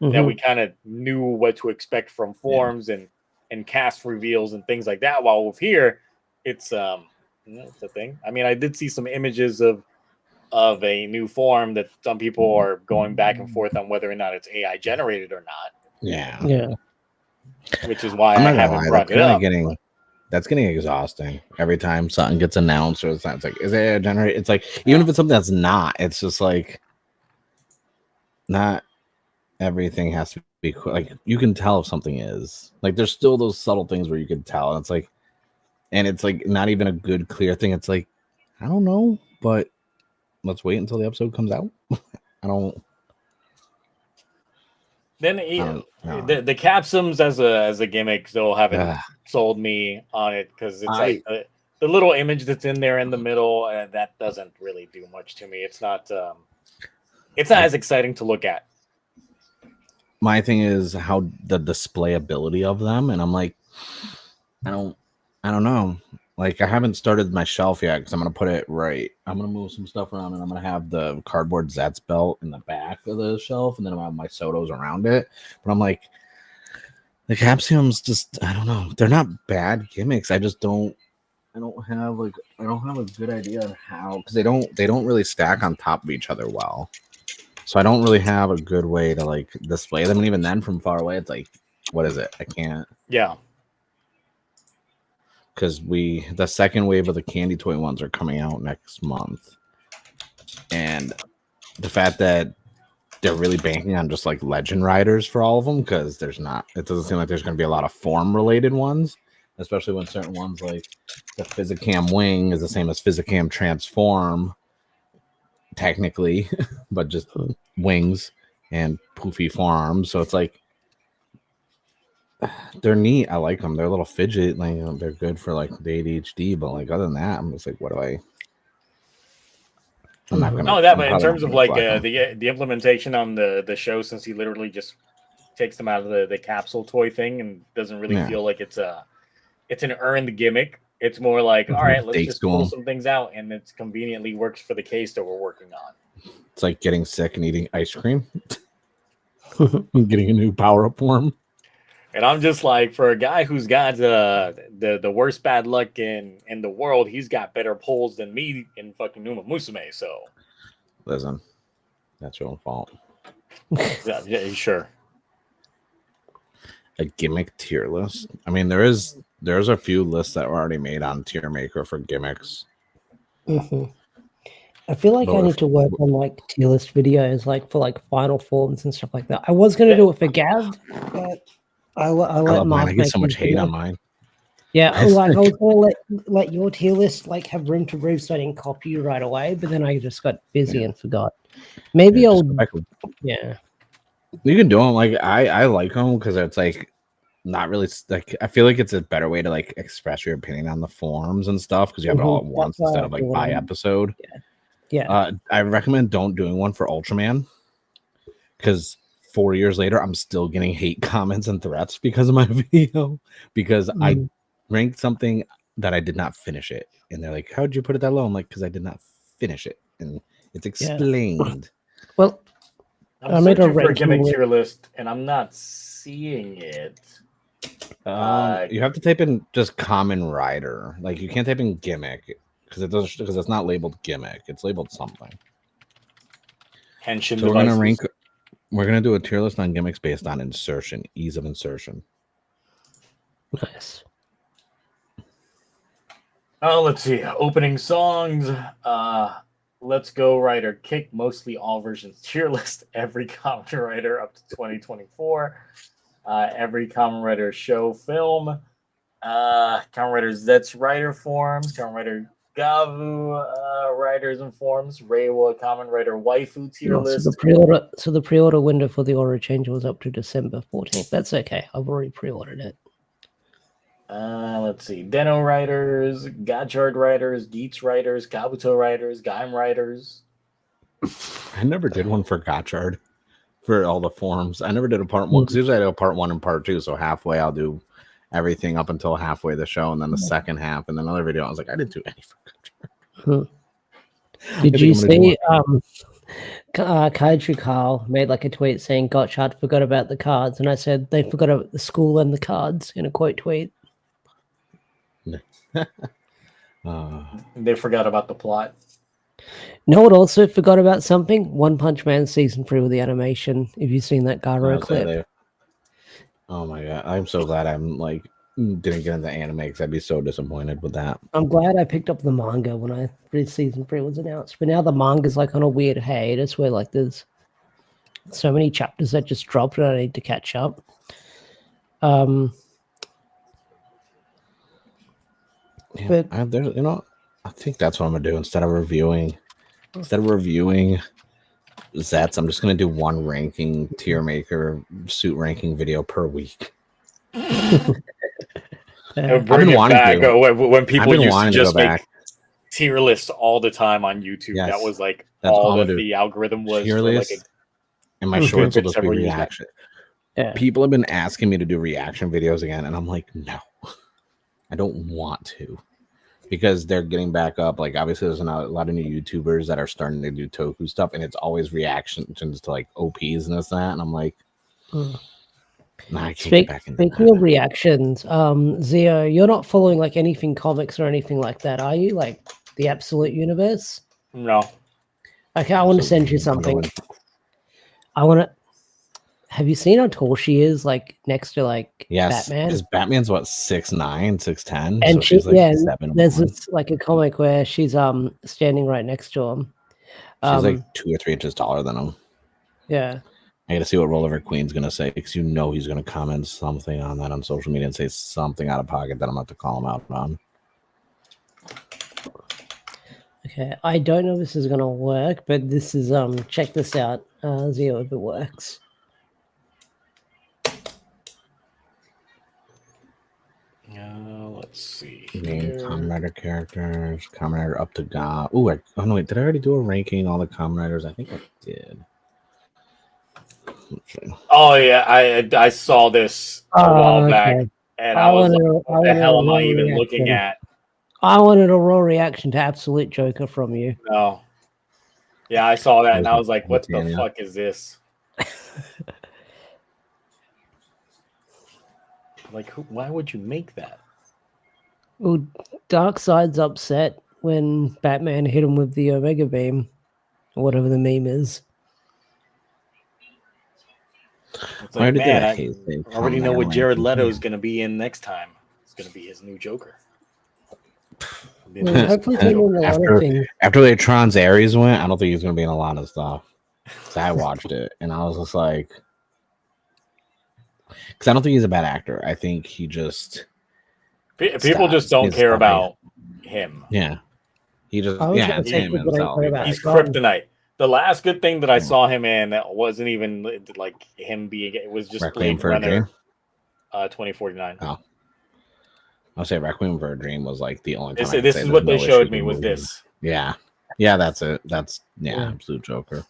that we kind of knew what to expect from forms and and cast reveals and things like that. While with here, it's it's a thing. I mean, I did see some images of a new form that some people are going back and forth on whether or not it's AI generated or not. Yeah. Which is why I haven't brought it up. That's getting exhausting every time something gets announced, or it's like, is AI generated? It's like, even if it's something that's not, it's just like, not everything has to be like, you can tell if something is like, there's still those subtle things where you can tell, and it's like not even a good clear thing. It's like, I don't know, but let's wait until the episode comes out. Then the capsums as a gimmick still haven't sold me on it, because it's like the little image that's in there in the middle, and that doesn't really do much to me. It's not as exciting to look at. My thing is how the displayability of them, and I'm like, I don't know. Like, I haven't started my shelf yet because I'm gonna put it right. I'm gonna move some stuff around, and I'm gonna have the cardboard Zets belt in the back of the shelf, and then I'm gonna have my Sotos around it. But I'm like, the capsums just, I don't know. They're not bad gimmicks. I just don't. I don't have a good idea on how, because they don't really stack on top of each other well. So I don't really have a good way to like display them, and even then from far away, it's like, what is it? I can't. Yeah. Because the second wave of the candy toy ones are coming out next month, and the fact that they're really banking on just like legend riders for all of them, because it doesn't seem like there's going to be a lot of form related ones, especially when certain ones like the Physicam wing is the same as Physicam transform technically, but just wings and poofy forearms. So it's like, they're neat. I like them. They're a little fidget. Like, they're good for like the ADHD. But like, other than that, I'm just like, what do I? I'm not gonna. But in terms of like the implementation on the show, since he literally just takes them out of the capsule toy thing and doesn't really feel like it's an earned gimmick. It's more like, all right, let's just pull some things out, and it conveniently works for the case that we're working on. It's like getting sick and eating ice cream, getting a new power up form. And I'm just like, for a guy who's got the worst bad luck in the world, he's got better pulls than me in fucking Numa Musume. So, listen, that's your own fault. Yeah, sure. A gimmick tier list. I mean, there's a few lists that were already made on Tier Maker for gimmicks. Mm-hmm. I feel like I need to work on like tier list videos, like for like final forms and stuff like that. I was gonna do it for Gav, but I let Mark. I get so much hate on mine. Yeah, like I was gonna let your tier list like have room to breathe, so I didn't copy you right away. But then I just got busy and forgot. Maybe You can do them. Like I like them because it's like not really like, I feel like it's a better way to like express your opinion on the forms and stuff, because you have it all at once instead of like by episode. Yeah. I recommend don't doing one for Ultraman, because 4 years later I'm still getting hate comments and threats because of my video, because I ranked something that I did not finish it, and they're like, how'd you put it that low? I'm like, because I did not finish it, and it's explained. Well, I made a gimmick tier list and I'm not seeing it. You have to type in just common rider. Like, you can't type in gimmick because it's not labeled gimmick. It's labeled something. Henshin so we're gonna do a tier list on gimmicks based on insertion, ease of insertion. Nice. Let's see. Opening songs. Let's Go Rider Kick, mostly all versions tier list. Every Kamen Rider up to 2024. Every Kamen Rider show film. Kamen Rider Zets Rider forms. Kamen Rider Gavu Riders and forms. Reiwa Kamen Rider Waifu tier list. So the pre-order window for the order change was up to December 14th. That's okay. I've already pre-ordered it. Let's see. Deno Riders, Gachard Riders, Geets Riders, Kabuto Riders, Gaim Riders. I never did one for Gachard for all the forms. I never did a part one, because usually I do a part 1 and part 2. So halfway I'll do everything up until halfway the show, and then the second half, and then another video I was like, I didn't do any for Gachard. Did you see Kaiju Carl made like a tweet saying Gotchard forgot about the cards, and I said they forgot about the school and the cards in a quote tweet. They forgot about the plot. No one also forgot about something. One Punch Man season 3 with the animation. If you've seen that Garo clip. Oh my god! I'm so glad I'm like didn't get into anime because I'd be so disappointed with that. I'm glad I picked up the manga when season 3 was announced, but now the manga's like on a weird hiatus where like there's so many chapters that just dropped and I need to catch up. Yeah, but I think that's what I'm gonna do instead of reviewing Zets. I'm just gonna do one tier maker suit ranking video per week. Bring it back when people used to just make tier lists all the time on YouTube. Yes, that was like all that the algorithm was tier list, like and my shorts will just be reaction. Yeah. People have been asking me to do reaction videos again, and I'm like, no, I don't want to. Because they're getting back up. Like, obviously, there's a lot of new YouTubers that are starting to do Toku stuff, and it's always reactions to like OPs and this and that. And I'm like, nah, I can't get back into Speaking of reactions, Zio, you're not following like anything comics or anything like that, are you? Like the Absolute Universe? No. Okay, I want to send you something. Have you seen how tall she is, like next to like Batman? Because Batman's what 6'9", 6'10", and so she's like 7'1". There's this like a comic where she's standing right next to him. She's like 2 or 3 inches taller than him. Yeah. I gotta see what Rollover Queen's gonna say because he's gonna comment something on that on social media and say something out of pocket that I'm gonna have to call him out on. Okay, I don't know if this is gonna work, but this is check this out, Zio, if it works. Let's see. Name Kamen Rider characters. Kamen Rider up to God. Oh no, wait. Did I already do a ranking all the Kamen Riders? I think I did. Oh yeah, I saw this a while back, and I was like, "What the hell am I even looking at?" I wanted a raw reaction to Absolute Joker from you. No. Yeah, I saw that, and I was like, "What the fuck is this?" Like, why would you make that? Well, Darkseid's upset when Batman hit him with the Omega Beam, or whatever the meme is. It's like, man, I already know what Jared Leto's going to be in next time. It's going to be his new Joker. After the Tron's Ares went, I don't think he's going to be in a lot of stuff. So I watched it, and I was just like... Because I don't think he's a bad actor. I think he just... People just don't care about him. Yeah. He just... it's him himself. He's kryptonite. The last good thing that I saw him in wasn't even like him being... It was just Blade Runner 2049. Oh. I'll say Requiem for a Dream was like the only time this is what they showed me was this. Yeah. Yeah, that's it. That's... Yeah, Absolute Joker.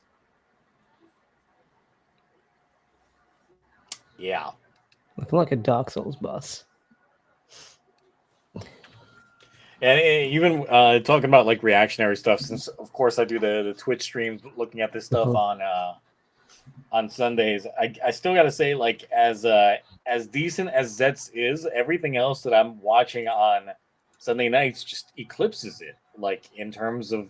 Yeah. Looking like a Dark Souls boss. And even talking about like reactionary stuff, since of course I do the Twitch streams looking at this stuff on Sundays, I still gotta say, like, as decent as Zets is, everything else that I'm watching on Sunday nights just eclipses it. Like, in terms of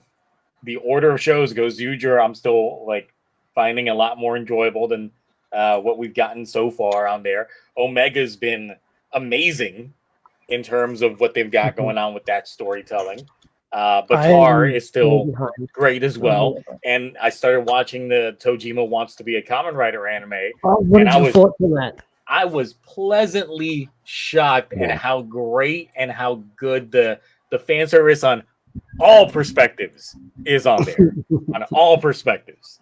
the order of shows goes, youre, I'm still like finding a lot more enjoyable than what we've gotten so far on there. Omega's been amazing in terms of what they've got going on with that storytelling. Batar is still great as well. And I started watching the Tojima Wants to Be a Kamen Rider anime. What did you thought from that? I was pleasantly shocked at how great and how good the fan service on all perspectives is on there. On all perspectives.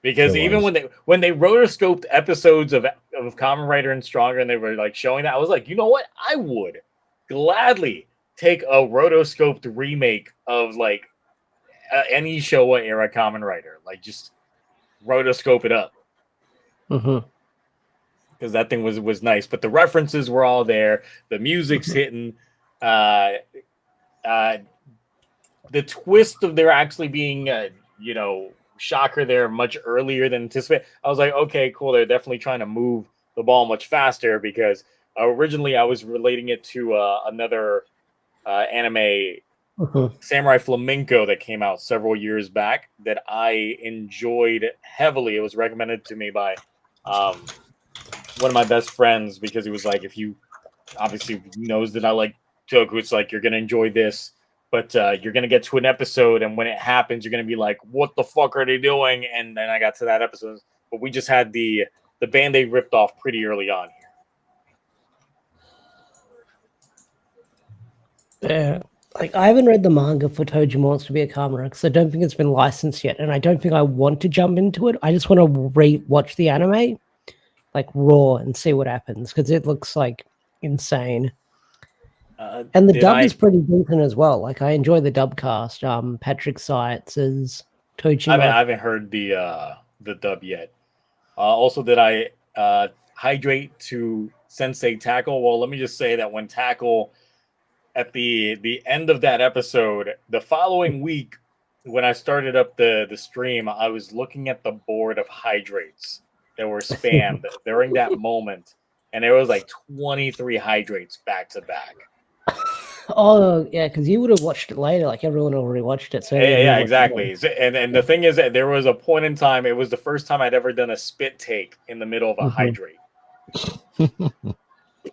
Because even when they rotoscoped episodes of Kamen Rider and Stronger, and they were like showing that, I was like, you know what? I would gladly take a rotoscoped remake of like any Showa era Kamen Rider. Like, just rotoscope it up. Because that thing was nice. But the references were all there. The music's hitting. The twist of there actually being shocker there much earlier than anticipated. I was like, okay, cool. They're definitely trying to move the ball much faster because originally I was relating it to another anime, Samurai Flamenco, that came out several years back that I enjoyed heavily. It was recommended to me by one of my best friends because he was like, if you obviously knows that I like Toku, it's like, you're going to enjoy this. But you're going to get to an episode, and when it happens, you're going to be like, what the fuck are they doing? And then I got to that episode. But we just had the Band-Aid ripped off pretty early on here. Yeah. Like, I haven't read the manga for Toji Wants to be a Kamera because I don't think it's been licensed yet. And I don't think I want to jump into it. I just want to re-watch the anime, like raw, and see what happens because it looks like insane. And the dub is pretty decent as well. Like, I enjoy the dub cast. Patrick Seitz is Toji. I haven't heard the dub yet. Also, did I hydrate to Sensei Tackle? Well, let me just say that when Tackle, at the end of that episode, the following week, when I started up the stream, I was looking at the board of hydrates that were spammed during that moment, and there was like 23 hydrates back to back. Oh yeah, because you would have watched it later. Like everyone already watched it. So yeah, exactly. And the thing is that there was a point in time. It was the first time I'd ever done a spit take in the middle of a hydrate,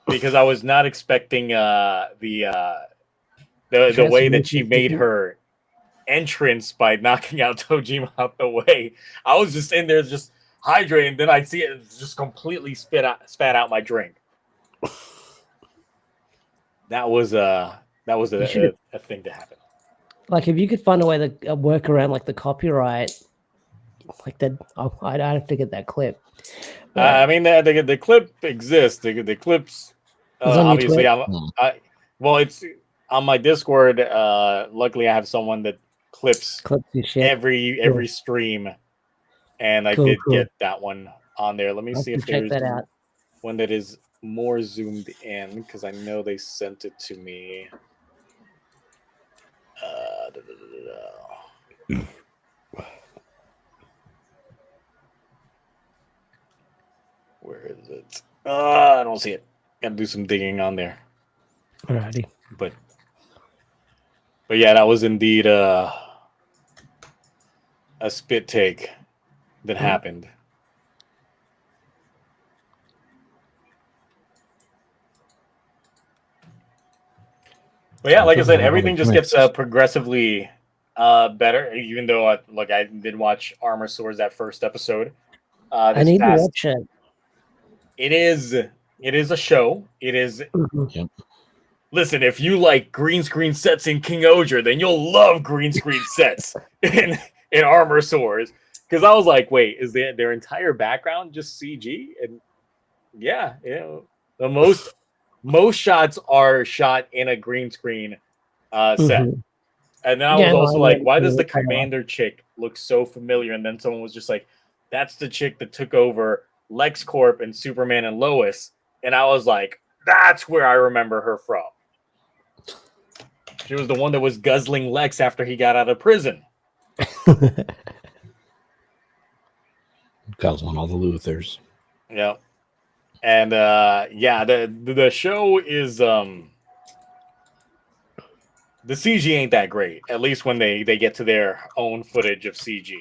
because I was not expecting the way that she made her entrance by knocking out Tojima out the way. I was just in there just hydrating, then I'd see it just completely spat out my drink. That was a thing to happen. Like, if you could find a way to work around like the copyright, like that, I'd have to get that clip. I mean, the clip exists. The clips obviously. Well, it's on my Discord. Luckily, I have someone that clips every stream, and I did get that one on there. Let me see if there's one that is more zoomed in, because I know they sent it to me. Where is it? I don't see it. Gotta do some digging on there. Alrighty. But yeah, that was indeed a spit take that happened. But yeah, like I said, everything just gets progressively better. Even though I did watch Armor Swords, that first episode. I need to watch it. It is a show. It is. Yep. Listen, if you like green screen sets in King Oger, then you'll love green screen sets in Armor Swords. Because I was like, wait, is their entire background just CG? And yeah, the most shots are shot in a green screen set. And then I was also like, why does the commander chick look so familiar? And then someone was just like, that's the chick that took over LexCorp and Superman and Lois. And I was like, that's where I remember her from. She was the one that was guzzling Lex after he got out of prison. Guzzling all the Luthers. Yeah. And the show is the CG ain't that great, at least when they get to their own footage of CG,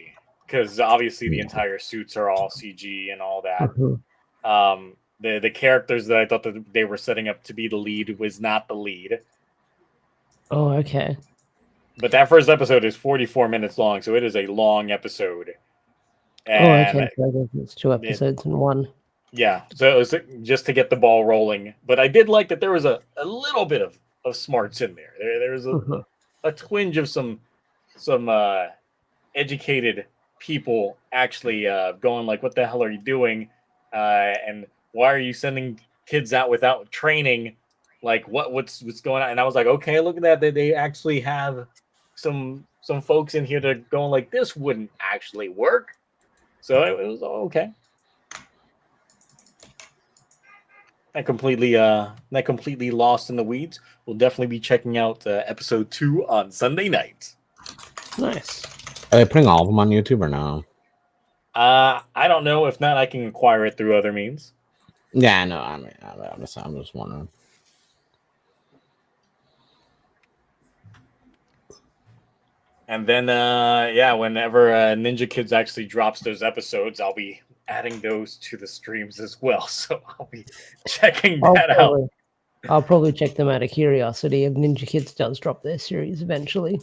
because obviously the entire suits are all CG and all that. The characters that I thought that they were setting up to be the lead was not the lead. Oh, okay. But that first episode is 44 minutes long, so it is a long episode. And okay. So it's 2 episodes in one. Yeah, so it was just to get the ball rolling. But I did like that there was a little bit of smarts in there. There was a twinge of some educated people actually going like, what the hell are you doing? And why are you sending kids out without training? Like, what's going on? And I was like, okay, look at that. They actually have some folks in here that are going like, this wouldn't actually work. So it was okay. Not completely lost in the weeds. We'll definitely be checking out episode 2 on Sunday night. Nice. Are they putting all of them on YouTube or no? I don't know. If not, I can acquire it through other means. Yeah, no. I mean, I'm just wondering. And then, yeah, whenever Ninja Kids actually drops those episodes, I'll be adding those to the streams as well. So I'll be checking that out. I'll probably check them out of curiosity if Ninja Kids does drop their series eventually.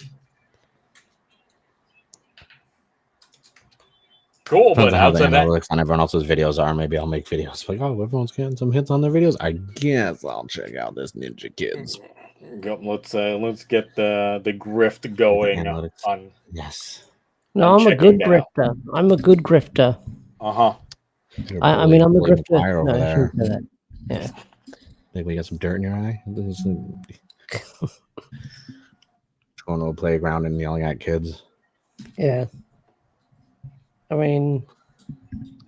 Cool, Depends but on how the outside that, analytics on everyone else's videos are. Maybe I'll make videos like, oh, everyone's getting some hits on their videos. I guess I'll check out this Ninja Kids. Let's get the grift going on. Yes. No, I'm a good grifter. I'm a good grifter. I mean, I'm a grifter. Over there. That. Yeah. Think we got some dirt in your eye? Going to a playground and yelling at kids. Yeah. I mean,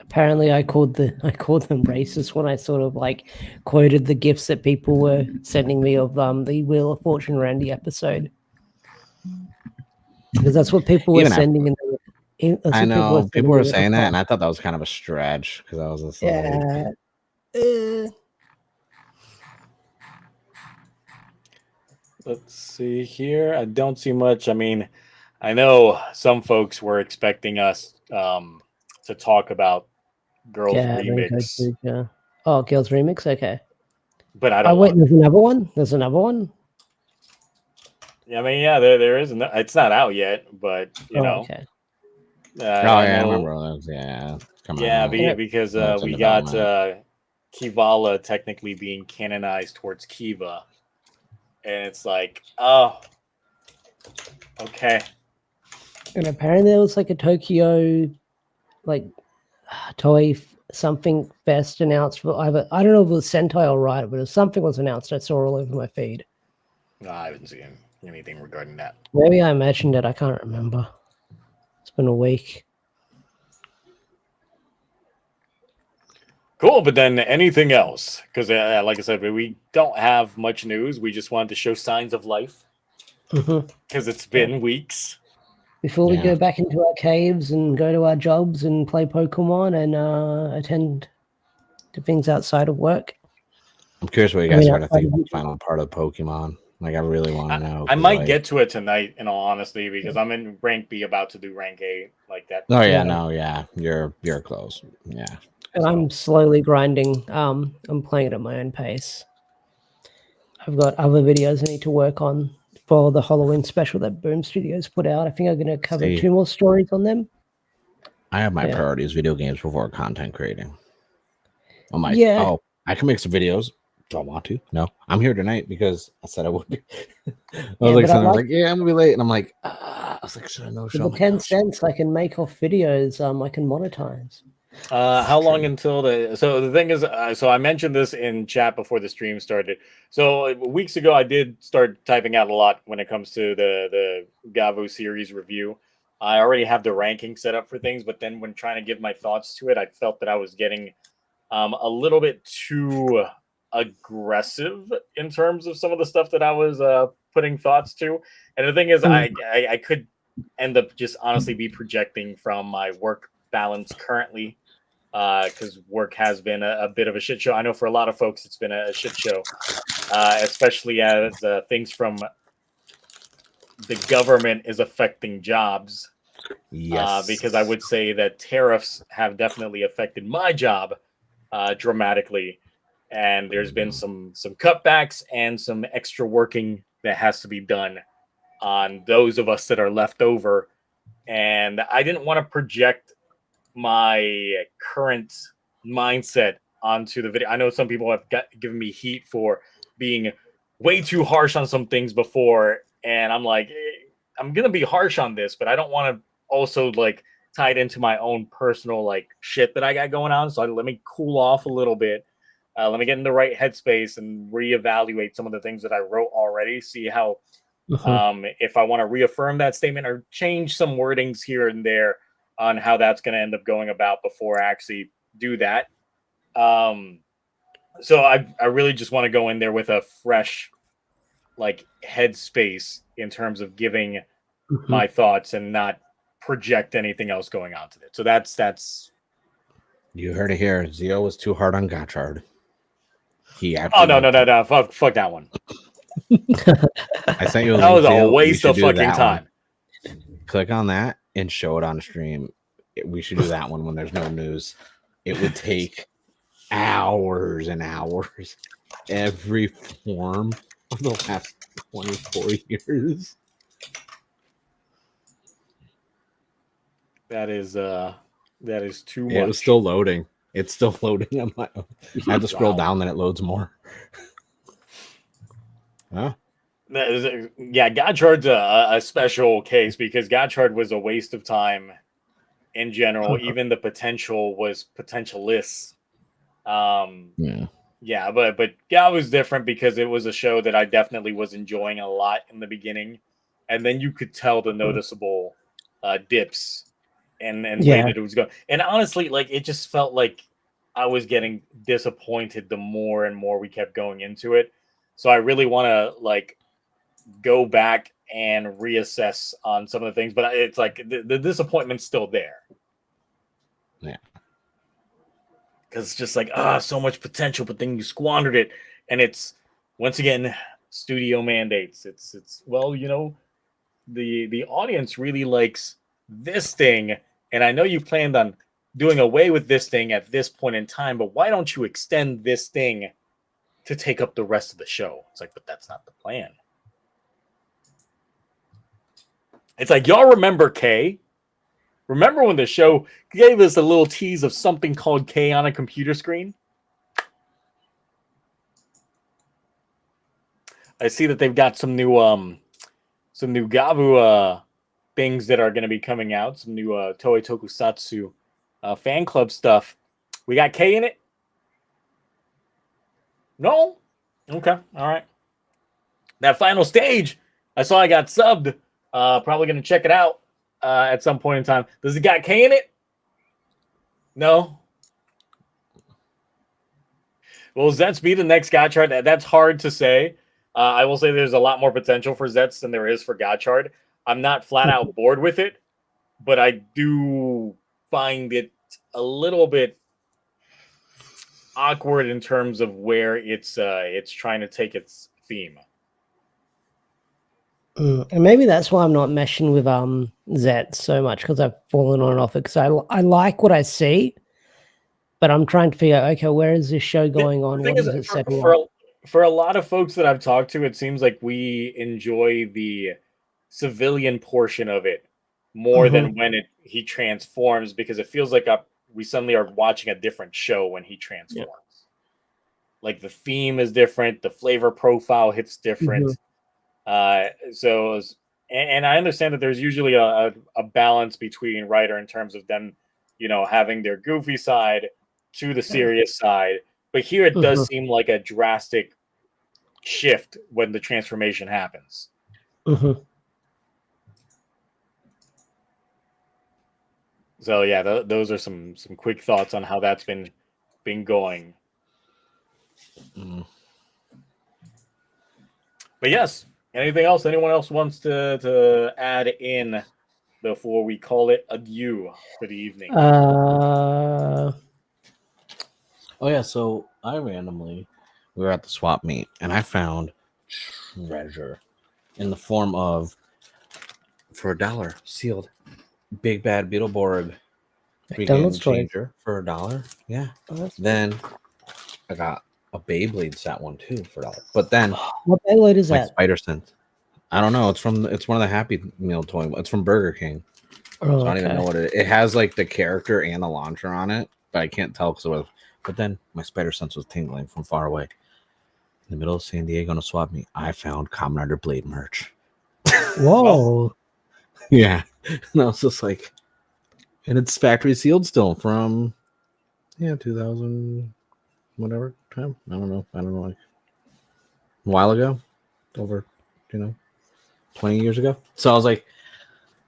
apparently I called them racist when I sort of like quoted the gifs that people were sending me of the Wheel of Fortune Randy episode. Because that's what people were sending in. I know people were saying that, and I thought that was kind of a stretch because I was just like, let's see here. I don't see much. I mean, I know some folks were expecting us to talk about Girls Remix. Oh, Girls Remix. Okay. But I don't. Oh wait, there's another one. There's another one. Yeah, I mean, yeah, there is. It's not out yet, but you know. Okay. I remember those. Yeah. Because we got Kivala technically being canonized towards Kiva, and it's like, oh, okay. And apparently there was like a Tokyo, like toy something fest announced for either. I don't know if it was Sentai or Riot, but something was announced. I saw all over my feed. No, I haven't seen anything regarding that. Maybe I mentioned it. I can't remember. It's been a week. Cool, but then anything else? Because, like I said, we don't have much news. We just wanted to show signs of life because it's been weeks. Before we go back into our caves and go to our jobs and play Pokemon and attend to things outside of work. I'm curious what you guys are going to think about the final part of Pokemon. Like, I really want to know. I might get to it tonight, in all honesty, because I'm in rank B, about to do rank A, like that. Oh yeah, you're close. Yeah, and I'm slowly grinding. I'm playing it at my own pace. I've got other videos I need to work on for the Halloween special that Boom Studios put out. I think I'm going to cover 2 more stories on them. I have my priorities: video games before content creating. I'm like, oh, I can make some videos. Do I want to? No, I'm here tonight because I said I would be. I was like, yeah, I'm gonna be late, and I'm like, I was like, should I know? The 10 cents I can make off videos, I can monetize. How long until the thing is, so I mentioned this in chat before the stream started. So weeks ago, I did start typing out a lot when it comes to the Gavo series review. I already have the ranking set up for things, but then when trying to give my thoughts to it, I felt that I was getting a little bit too aggressive in terms of some of the stuff that I was putting thoughts to. And the thing is, I could end up just honestly be projecting from my work balance currently, because work has been a bit of a shit show. I know for a lot of folks it's been a shit show, especially as things from the government is affecting jobs. Yes, because I would say that tariffs have definitely affected my job dramatically. And there's been some cutbacks and some extra working that has to be done on those of us that are left over. And I didn't want to project my current mindset onto the video. I know some people have given me heat for being way too harsh on some things before. And I'm like, I'm going to be harsh on this, but I don't want to also like tie it into my own personal like shit that I got going on. So let me cool off a little bit. Let me get in the right headspace and reevaluate some of the things that I wrote already. See how, if I want to reaffirm that statement or change some wordings here and there on how that's going to end up going about before I actually do that. So I really just want to go in there with a fresh, like, headspace in terms of giving my thoughts and not project anything else going on to it. So that's. You heard it here. Zio was too hard on Gotchard. He actually. Oh no! Fuck that one. I sent you a link. That was a waste of fucking time. Click on that and show it on stream. We should do that one when there's no news. It would take hours and hours. Every form of the last 24 years. That is too much. It was still loading. It's still loading. I have to scroll down, then it loads more. Huh? Yeah, Gotchard's a special case because Gotchard was a waste of time in general. Even the potential was potentialless. Yeah, but that was different because it was a show that I definitely was enjoying a lot in the beginning, and then you could tell the noticeable dips and way that it was going. And honestly, like it just felt like I was getting disappointed the more and more we kept going into it. So I really want to like go back and reassess on some of the things, but it's like the disappointment's still there. Yeah. Because it's just like, so much potential, but then you squandered it. And it's, once again, studio mandates. It's well, you know, the audience really likes this thing. And I know you planned on doing away with this thing at this point in time, but why don't you extend this thing to take up the rest of the show? It's like, but that's not the plan. It's like, y'all remember K? Remember when the show gave us a little tease of something called K on a computer screen? I see that they've got some new Gabu things that are going to be coming out. Some new Toei Tokusatsu fan club stuff. We got K in it? No? Okay. All right. That final stage, I saw I got subbed. Probably going to check it out at some point in time. Does it got K in it? No. Will Zets be the next Gotchard? That's hard to say. I will say there's a lot more potential for Zets than there is for Gotchard. I'm not flat out bored with it, but I do find it a little bit awkward in terms of where it's trying to take its theme. And maybe that's why I'm not meshing with Zet so much, because I've fallen on and off it. Because I like what I see, but I'm trying to figure out, okay, where is this show going on? What is it setting up? For a lot of folks that I've talked to, it seems like we enjoy the civilian portion of it more than when he transforms, because it feels like we suddenly are watching a different show when he transforms. Yeah. Like the theme is different, the flavor profile hits different. So I understand that there's usually a balance between writer in terms of them, you know, having their goofy side to the serious side. But here it does seem like a drastic shift when the transformation happens. So yeah, those are some quick thoughts on how that's been going. But yes, anything else? Anyone else wants to add in before we call it adieu for the evening? Oh yeah, so we were at the swap meet and I found treasure in the form of, for $1 sealed, Big Bad Beetleborg weekend changer for $1. Yeah. Then I got a Beyblade set one too for $1. But then what Beyblade is that? Spider Sense. I don't know. It's one of the Happy Meal toy. It's from Burger King. So I don't even know what it is. It has like the character and the launcher on it, but I can't tell because it was. But then my spider sense was tingling from far away. In the middle of San Diego on a swap meet, I found Kamen Rider Blade merch. Whoa. Yeah. And I was just like, and it's factory sealed still from 2000 whatever time. I don't know, like a while ago. Over, 20 years ago. So I was like,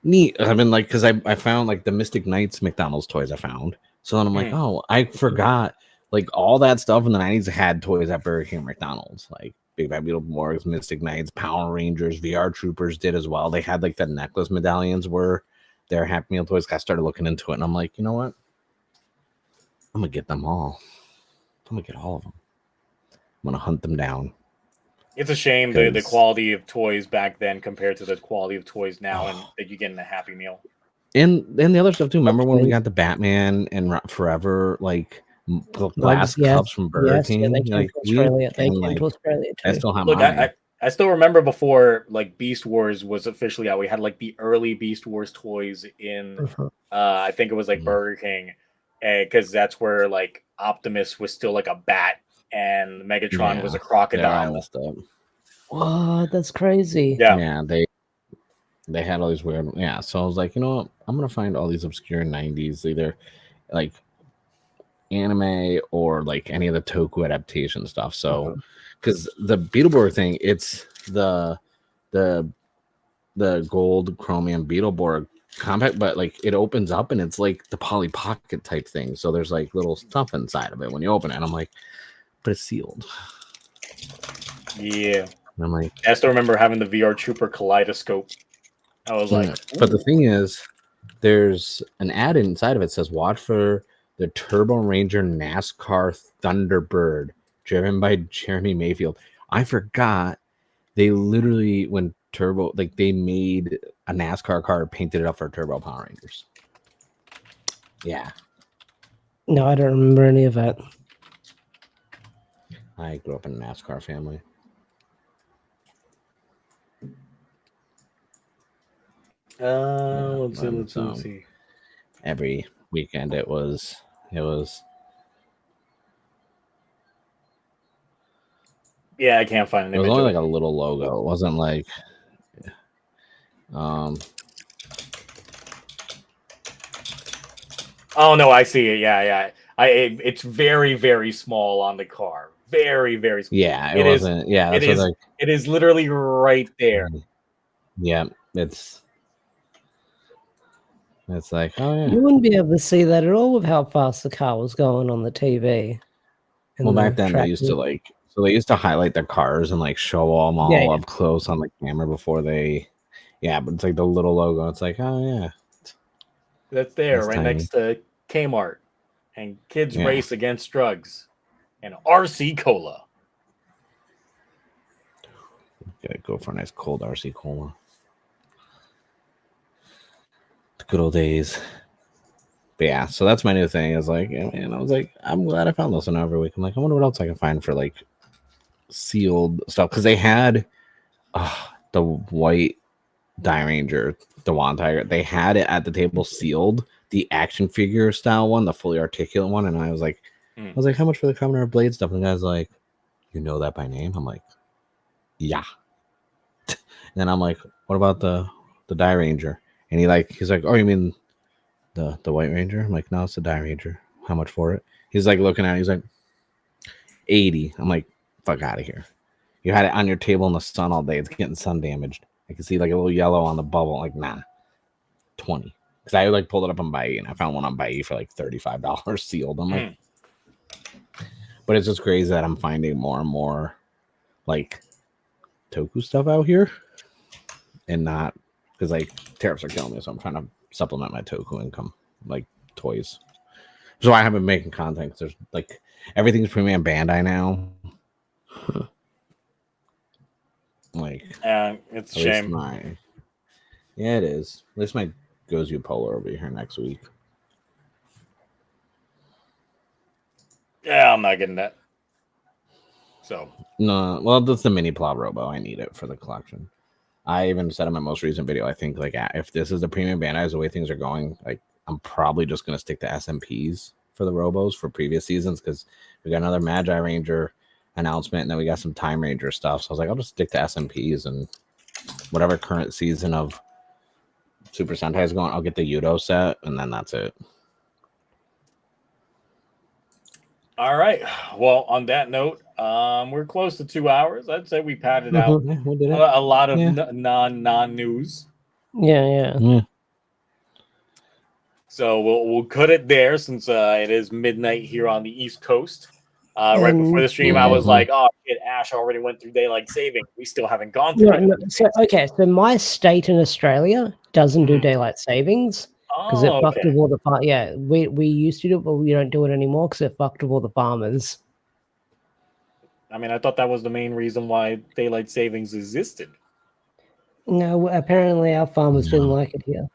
neat. I mean, like, because I found like the Mystic Knights McDonald's toys I found. So then I'm like, oh, I forgot. Like all that stuff in the 90s had toys at Burger King, McDonald's, like Big Bad Beetleborgs, Mystic Knights, Power Rangers, VR Troopers did as well. They had like the necklace medallions were their Happy Meal toys. I started looking into it, and I'm like, you know what? I'm gonna get them all. I'm gonna get all of them. I'm gonna hunt them down. It's a shame the quality of toys back then compared to the quality of toys now, and that you get in a Happy Meal. And the other stuff too. Remember when we got the Batman and Forever like glass cups from Burger King? Yeah, they came to Australia. They came to Australia too. I still have mine. I still remember before like Beast Wars was officially out. We had like the early Beast Wars toys in I think it was like Burger King, because that's where like Optimus was still like a bat and Megatron was a crocodile. Messed up. What? That's crazy. Yeah, they had all these weird. Yeah, so I was like, you know what? I'm gonna find all these obscure '90s, either like anime or like any of the Toku adaptation stuff. So, because the Beetleborg thing, it's the gold chromium Beetleborg compact, but like it opens up and it's like the Polly Pocket type thing. So there's like little stuff inside of it when you open it. And I'm like, but it's sealed. Yeah. And I'm like, I still remember having the VR Trooper kaleidoscope. I was like, but the thing is, there's an ad inside of it that says, watch for the Turbo Ranger NASCAR Thunderbird driven by Jeremy Mayfield. I forgot they literally, when Turbo, like they made a NASCAR car, painted it up for Turbo Power Rangers. Yeah. No, I don't remember any of that. I grew up in a NASCAR family. Let's see. Every weekend it was. Yeah, I can't find an image. It was only like a little logo. It wasn't like. Oh no, I see it. Yeah. It's very, very small on the car. Very, very small. Yeah, it wasn't. Yeah, it is. It is literally right there. Yeah, it's like, oh yeah. You wouldn't be able to see that at all with how fast the car was going on the TV. Well, back then they used to highlight their cars and like show them all up close on the camera before they. Yeah, but it's like the little logo. It's like, oh yeah, that's there right next to Kmart, and Kids Race Against Drugs, and RC Cola. Gotta go for a nice cold RC Cola. The good old days. But yeah, so that's my new thing. Is like, and I was like, I'm glad I found this one every week. I'm like, I wonder what else I can find for like sealed stuff, because they had the white Die Ranger, the Wand Tiger. They had it at the table sealed, the action figure style one, the fully articulate one, and I was like, how much for the Commoner of Blade stuff? And the guy's like, you know that by name? I'm like, yeah. And then I'm like, what about the Die Ranger? And he's like, oh, you mean the White Ranger? I'm like, no, it's the Die Ranger. How much for it? He's like looking at it. He's like, 80. I'm like, fuck out of here. You had it on your table in the sun all day. It's getting sun damaged. I can see like a little yellow on the bubble. Like, nah, 20. Because I like pulled it up on Buyee, and I found one on Buyee for like $35 sealed. I'm like, but it's just crazy that I'm finding more and more like Toku stuff out here, and not because like tariffs are killing me. So I'm trying to supplement my Toku income, like toys. So I haven't been making content because there's like everything's Premium Bandai now. Like, it's a shame. Yeah, it is. At least my Gozu Polar will be here next week. Yeah, I'm not getting that. So no, well, that's the mini Plow Robo. I need it for the collection. I even said in my most recent video, I think like if this is the Premium Bandai, the way things are going, like I'm probably just gonna stick to SMPs for the Robos for previous seasons, because we got another Magi Ranger announcement, and then we got some Time Ranger stuff. So I was like, I'll just stick to SMPs, and whatever current season of Super Sentai is going, I'll get the Yudo set, and then that's it. All right. Well, on that note, we're close to 2 hours. I'd say we padded out a lot of non-news. Yeah. So we'll cut it there, since it is midnight here on the East Coast. Right before the stream, I was like, "Oh shit, Ash already went through daylight saving. We still haven't gone through it." So my state in Australia doesn't do daylight savings because it fucked okay. with all the we used to do it, but we don't do it anymore because it fucked with all the farmers. I mean, I thought that was the main reason why daylight savings existed. No, apparently our farmers didn't like it here.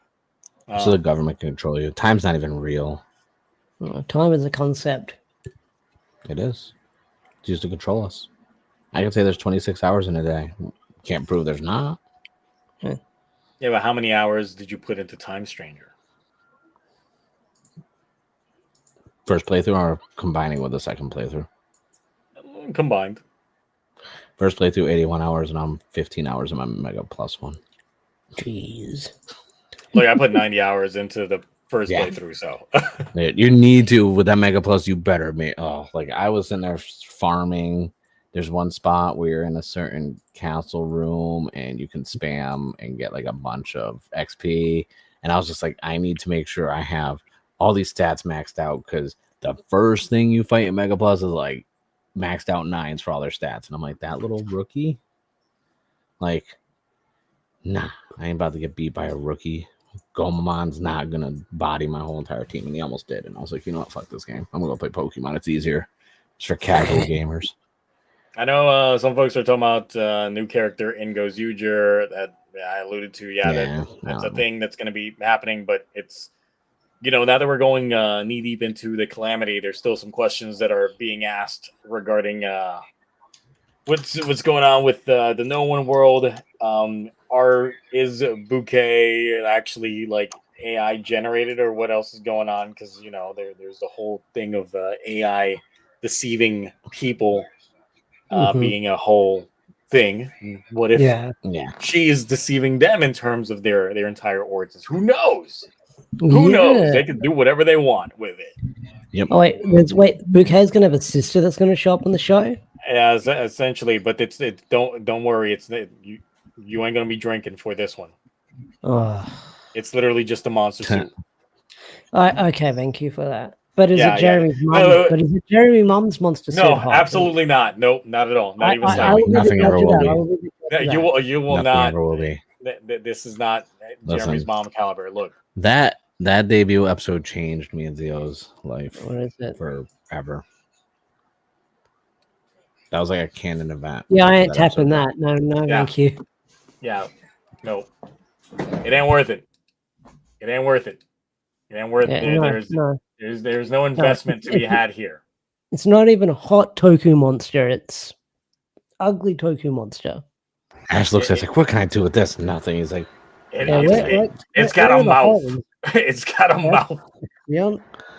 So the government can control you. Time's not even real. Time is a concept. It is. It's used to control us. I can say there's 26 hours in a day. Can't prove there's not. Yeah, but how many hours did you put into Time Stranger? First playthrough or combining with the second playthrough? Combined. First playthrough 81 hours, and I'm 15 hours in my Mega Plus one. Jeez. Look, I put 90 hours into the first playthrough, so you need to with that Mega Plus. You better make. Oh, like I was in there farming. There's one spot where you're in a certain castle room and you can spam and get like a bunch of XP. And I was just like, I need to make sure I have all these stats maxed out because the first thing you fight in Mega Plus is like maxed out 9s for all their stats. And I'm like, that little rookie? Like, nah, I ain't about to get beat by a rookie. Gomamon's not going to body my whole entire team. And he almost did. And I was like, you know what? Fuck this game. I'm going to go play Pokemon. It's easier. It's for casual gamers. I know some folks are talking about new character in Goes Youre that I alluded to. That's a thing that's going to be happening, but it's, now that we're going knee deep into the Calamity, there's still some questions that are being asked regarding what's going on with the No One world. Is Bouquet actually like AI generated, or what else is going on? Because there's the whole thing of AI deceiving people. Being a whole thing. What if she is deceiving them in terms of their entire origins? Who knows? Who knows? They can do whatever they want with it. Yep. Oh wait, Bouquet's gonna have a sister that's gonna show up on the show. Yeah, essentially. But it's don't worry. You ain't gonna be drinking for this one. It's literally just a monster suit. Okay, thank you for that. But is it Jeremy's mom? But is it Jeremy mom's monster suit? No, absolutely not. Nope, not at all. Not even slightly. Nothing ever will be. You will Nothing not. Ever will be. This is not Jeremy's mom caliber. Look, that debut episode changed me and Zio's life. What is it? Forever. That was like a canon event. Yeah, I ain't tapping that. No, thank you. Yeah, no, it ain't worth it. It ain't worth it. It ain't worth it. There's no investment to be had here. It's not even a hot Toku monster. It's ugly Toku monster. Ash looks at us like, what can I do with this? Nothing. He's like, it's got a mouth. It's got a mouth.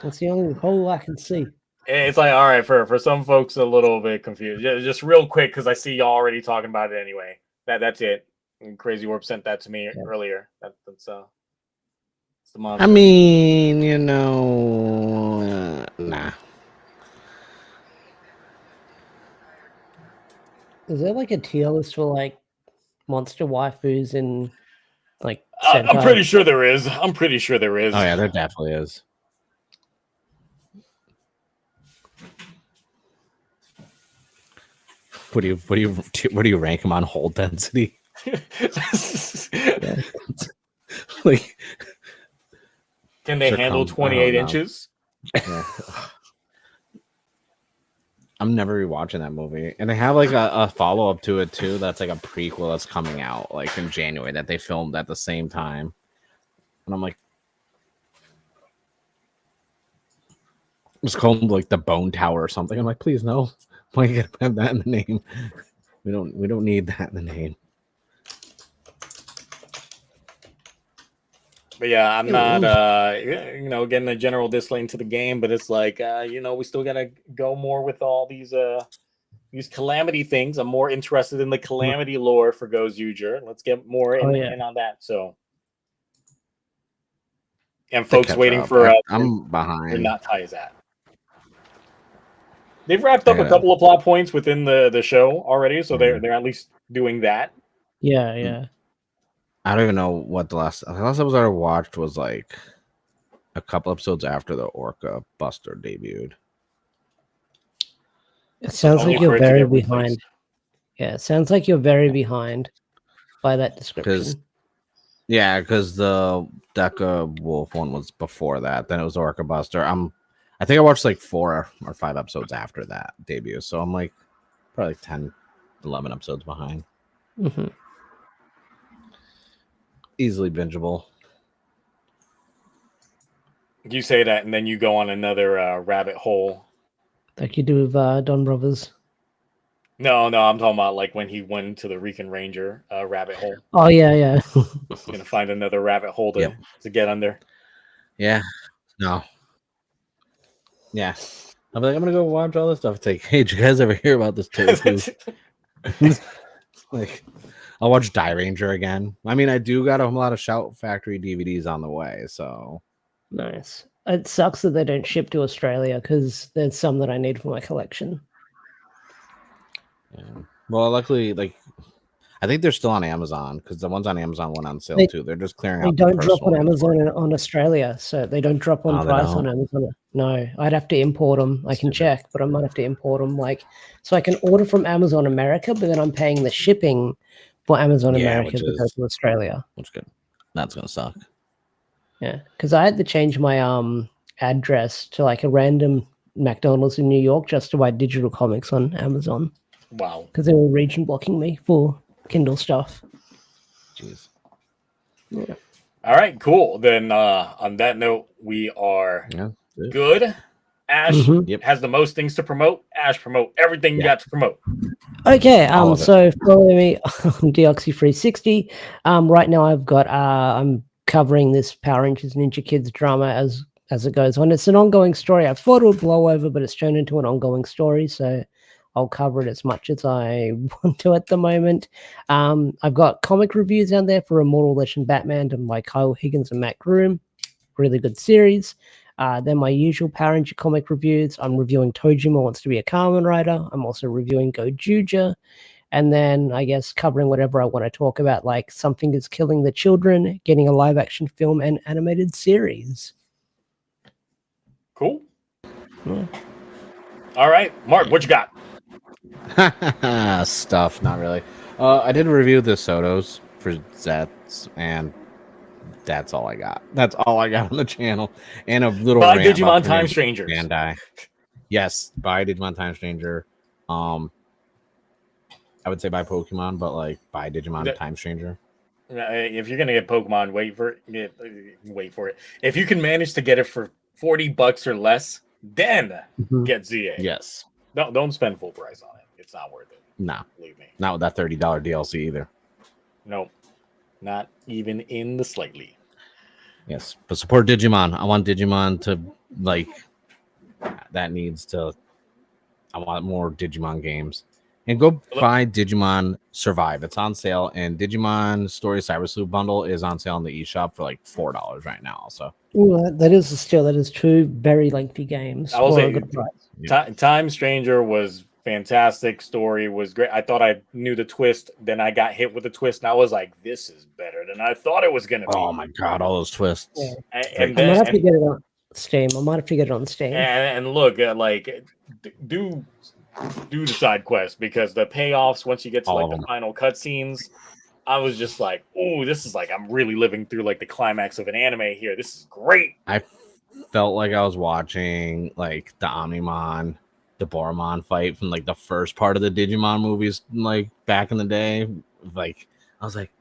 That's the only hole I can see. It's like, all right, for some folks a little bit confused. Just real quick, because I see y'all already talking about it anyway. That's it. And Crazy Warp sent that to me earlier. That's the monster. I mean, nah. Is there like a tier list for like monster waifus in like? I'm pretty sure there is. Oh yeah, there definitely is. What do you rank them on hold density? Like, can they handle 28 inches? Yeah. I'm never rewatching that movie. And they have like a follow-up to it too. That's like a prequel that's coming out like in January that they filmed at the same time. And I'm like, it's called like the Bone Tower or something. I'm like, please no. Why you gotta have that in the name? We don't need that in the name. But yeah, I'm not getting a general dislike to the game, but it's like we still gotta go more with all these Calamity things. I'm more interested in the Calamity lore for Goes Youre. Let's get more in on that. So, and folks waiting for I'm behind. Not tie is at. They've wrapped up a couple of plot points within the show already, so they're at least doing that. Yeah. I don't even know what the last episode I watched was like a couple episodes after the Orca Buster debuted. It sounds like you're very behind. Yeah, it sounds like you're very behind by that description. Yeah, because the Deca Wolf one was before that. Then it was Orca Buster. I think I watched like 4 or 5 episodes after that debut. So I'm like probably 10, 11 episodes behind. Mm-hmm. Easily bingeable. You say that, and then you go on another rabbit hole. Like you do with Don Brothers. No, I'm talking about like when he went to the Rican Ranger rabbit hole. Oh yeah. Gonna find another rabbit hole to get under. Yeah. No. Yeah. I'm like, I'm gonna go watch all this stuff. It's like, hey, did you guys ever hear about this tofu? Like, I'll watch Die Ranger again. I mean, I do got a lot of Shout Factory DVDs on the way, so nice. It sucks that they don't ship to Australia because there's some that I need for my collection. Yeah. Well, luckily, like I think they're still on Amazon because the ones on Amazon went on sale too. They're just clearing out. They don't drop on Amazon on Australia, so they don't drop on price on Amazon. No, I'd have to import them. I can check, but I might have to import them. Like, so I can order from Amazon America, but then I'm paying the shipping for Amazon America to go to Australia. That's good. That's gonna suck. Yeah, because I had to change my address to like a random McDonald's in New York just to buy digital comics on Amazon. Wow. Because they were region blocking me for Kindle stuff. Jeez. Yeah. All right, cool. Then on that note, we are good. Ash has the most things to promote. Ash, promote everything you got to promote. Okay, so follow me on Deoxy360. Right now I've got I'm covering this Power Rangers Ninja Kids drama as it goes on. It's an ongoing story. I thought it would blow over, but it's turned into an ongoing story, so I'll cover it as much as I want to at the moment. I've got comic reviews out there for Immortal Legend Batman done by Kyle Higgins and Matt Groom. Really good series. Then my usual Power Ranger comic reviews. I'm reviewing Tojima Wants to be a Kamen Rider. I'm also reviewing Go Juja. And then I guess covering whatever I want to talk about, like Something is Killing the Children, getting a live action film and animated series. Cool. Yeah. All right, Mark, what you got? Stuff, not really. I did review the Sotos for Zets, and that's all I got. That's all I got on the channel. And a little by Digimon Time Strangers. Bandai. Yes, by Digimon Time Stranger. I would say by Pokemon, but like by Digimon Time Stranger. If you're gonna get Pokemon, wait for it. If you can manage to get it for $40 or less, then get ZA. Yes. Don't spend full price on it. It's not worth it. No, believe me. Not with that $30 DLC either. Nope, not even in the slightly. Yes, but support Digimon. I want Digimon to like. That needs to. I want more Digimon games. And go buy Digimon Survive. It's on sale, and Digimon Story Cyber Sleuth bundle is on sale in the eShop for like $4 right now. Also, that is a steal. That is 2 very lengthy games. I will say, Time Stranger was fantastic. Story was great. I thought I knew the twist, then I got hit with the twist, and I was like, "This is better than I thought it was gonna be." Oh my god, all those twists! Yeah. And I might have to get it on Steam. I might have to get it on Steam. And look, like, do the side quest, because the payoffs once you get to like the final cutscenes, I was just like, oh, this is like I'm really living through like the climax of an anime here. This is great. I felt like I was watching like the Omnimon, the Boromon fight from like the first part of the Digimon movies, like back in the day. Like I was like,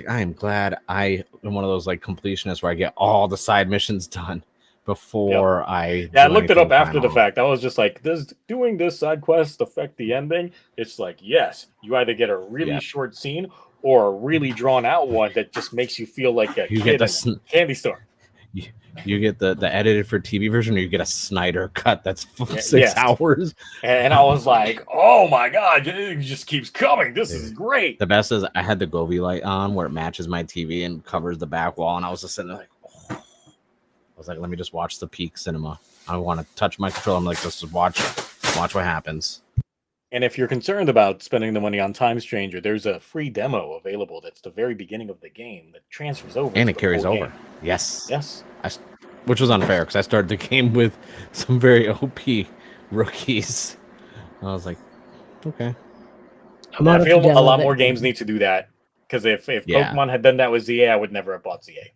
I am glad I am one of those like completionists where I get all the side missions done before I looked it up after the fact. I was just like, does doing this side quest affect the ending? It's like, yes, you either get a really short scene or a really drawn out one that just makes you feel like a kid in a candy store. You get the edited for TV version, or you get a Snyder cut that's 6 hours. And I was like, oh my god, it just keeps coming. This is great. The best is I had the Govee light on where it matches my TV and covers the back wall, and I was just sitting there like, I was like, let me just watch the peak cinema. I want to touch my controller. I'm like, let's just watch what happens. And if you're concerned about spending the money on Time Stranger, there's a free demo available. That's the very beginning of the game that transfers over. And it carries over. Game. Yes. Which was unfair because I started the game with some very OP rookies. I was like, okay. I feel a lot more games need to do that, Because if Pokemon had done that with ZA, I would never have bought ZA.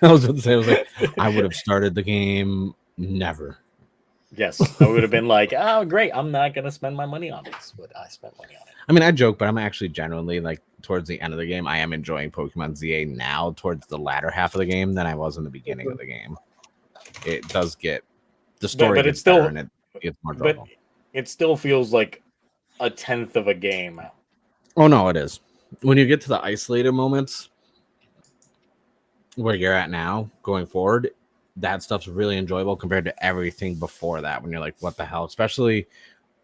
I was going to say, I would have started the game never. Yes, I would have been like, oh, great. I'm not going to spend my money on this, but I spent money on it. I mean, I joke, but I'm actually genuinely like towards the end of the game, I am enjoying Pokemon ZA now towards the latter half of the game than I was in the beginning of the game. It does get the story, but it's still and it gets more enjoyable. But it still feels like a 10th of a game. Oh no, it is. When you get to the isolated moments where you're at now, going forward, that stuff's really enjoyable compared to everything before that. When you're like, what the hell? Especially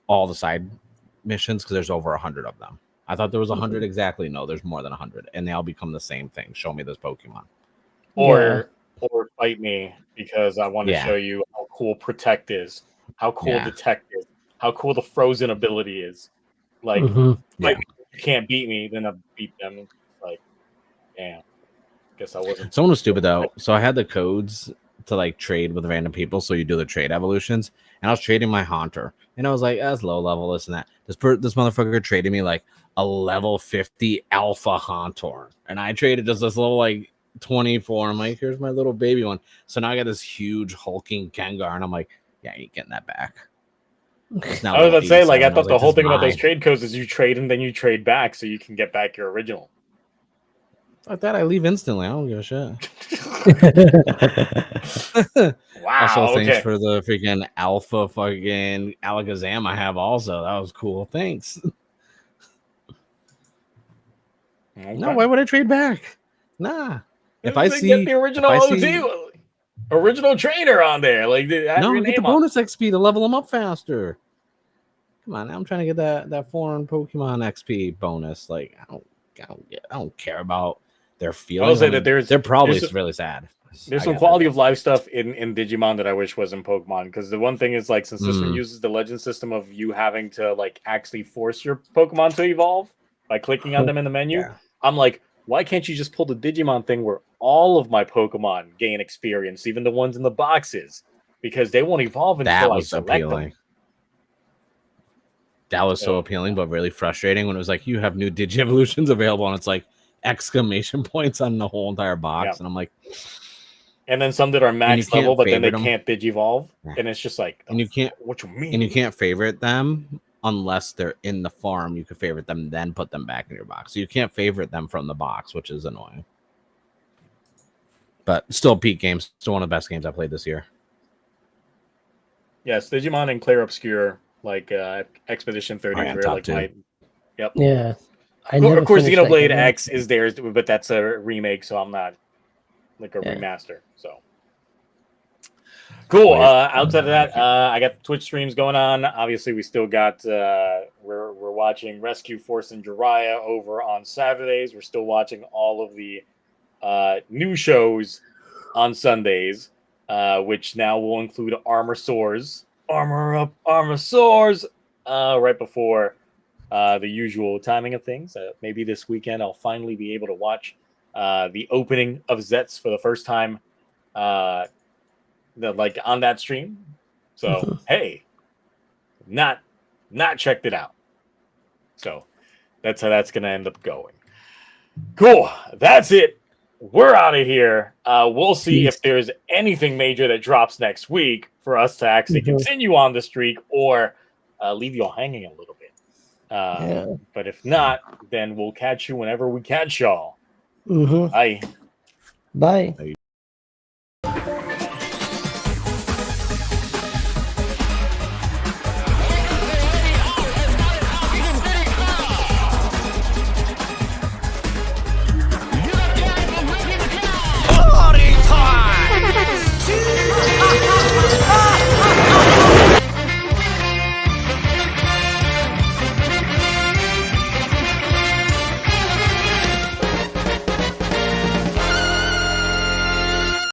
all the side missions, because there's over 100 of them. I thought there was 100 exactly. No, there's more than 100, and they all become the same thing. Show me this Pokemon, or fight me because I want to show you how cool Protect is, how cool Detect is, how cool the Frozen ability is. Like, if you can't beat me, then I beat them. Like, damn. Guess I wasn't. Someone was stupid though. So I had the codes to like trade with random people, so you do the trade evolutions, and I was trading my Haunter, and I was like, that's low level, this and that. This motherfucker traded me like a level 50 alpha Haunter, and I traded just this little like 24. I'm like, here's my little baby one. So now I got this huge hulking Gengar, and I'm like, yeah, you ain't getting that back. I was about to say, like, I thought the whole thing about those trade codes is you trade and then you trade back so you can get back your original. Like that, I leave instantly. I don't give a shit. Wow. Also, thanks for the freaking alpha fucking Alakazam I have also. That was cool. Thanks. No, why would I trade back? Nah. If I see get the original OG, original trainer on there, like get the bonus XP to level them up faster. Come on, I'm trying to get that foreign Pokemon XP bonus. Like I don't care about their feelings. I'll say that they're probably really sad. There's some quality of life stuff in Digimon that I wish was in Pokemon, because the one thing is, like, since this one uses the legend system of you having to like actually force your Pokemon to evolve by clicking on them in the menu, I'm like, why can't you just pull the Digimon thing where all of my Pokemon gain experience, even the ones in the boxes, because they won't evolve until I select them. That was so appealing, but really frustrating when it was like, you have new Digi-Evolutions available, and it's like exclamation points on the whole entire box, and I'm like, and then some that are max level, but then they can't Digivolve, and it's just like, and you can't. What you mean? And you can't favorite them unless they're in the farm. You can favorite them, then put them back in your box. So you can't favorite them from the box, which is annoying. But still, peak games. Still one of the best games I played this year. Yes, Digimon and Clair Obscure, like Expedition 33, like my. Yep. Yeah. Of course, Xenoblade X is theirs, but that's a remake, so I'm not like a remaster. So cool. Outside of that, I got Twitch streams going on. Obviously, we still got we're watching Rescue Force and Jiraiya over on Saturdays. We're still watching all of the new shows on Sundays, which now will include Armor Soars, Armor Up, Armor Soars, right before the usual timing of things. Maybe this weekend I'll finally be able to watch the opening of Zets for the first time, like on that stream. So hey, not checked it out. So that's how that's gonna end up going. Cool. That's it. We're out of here. We'll see if there's anything major that drops next week for us to actually continue on the streak, or leave you all hanging a little bit. But if not, then we'll catch you whenever we catch y'all. Bye. Bye.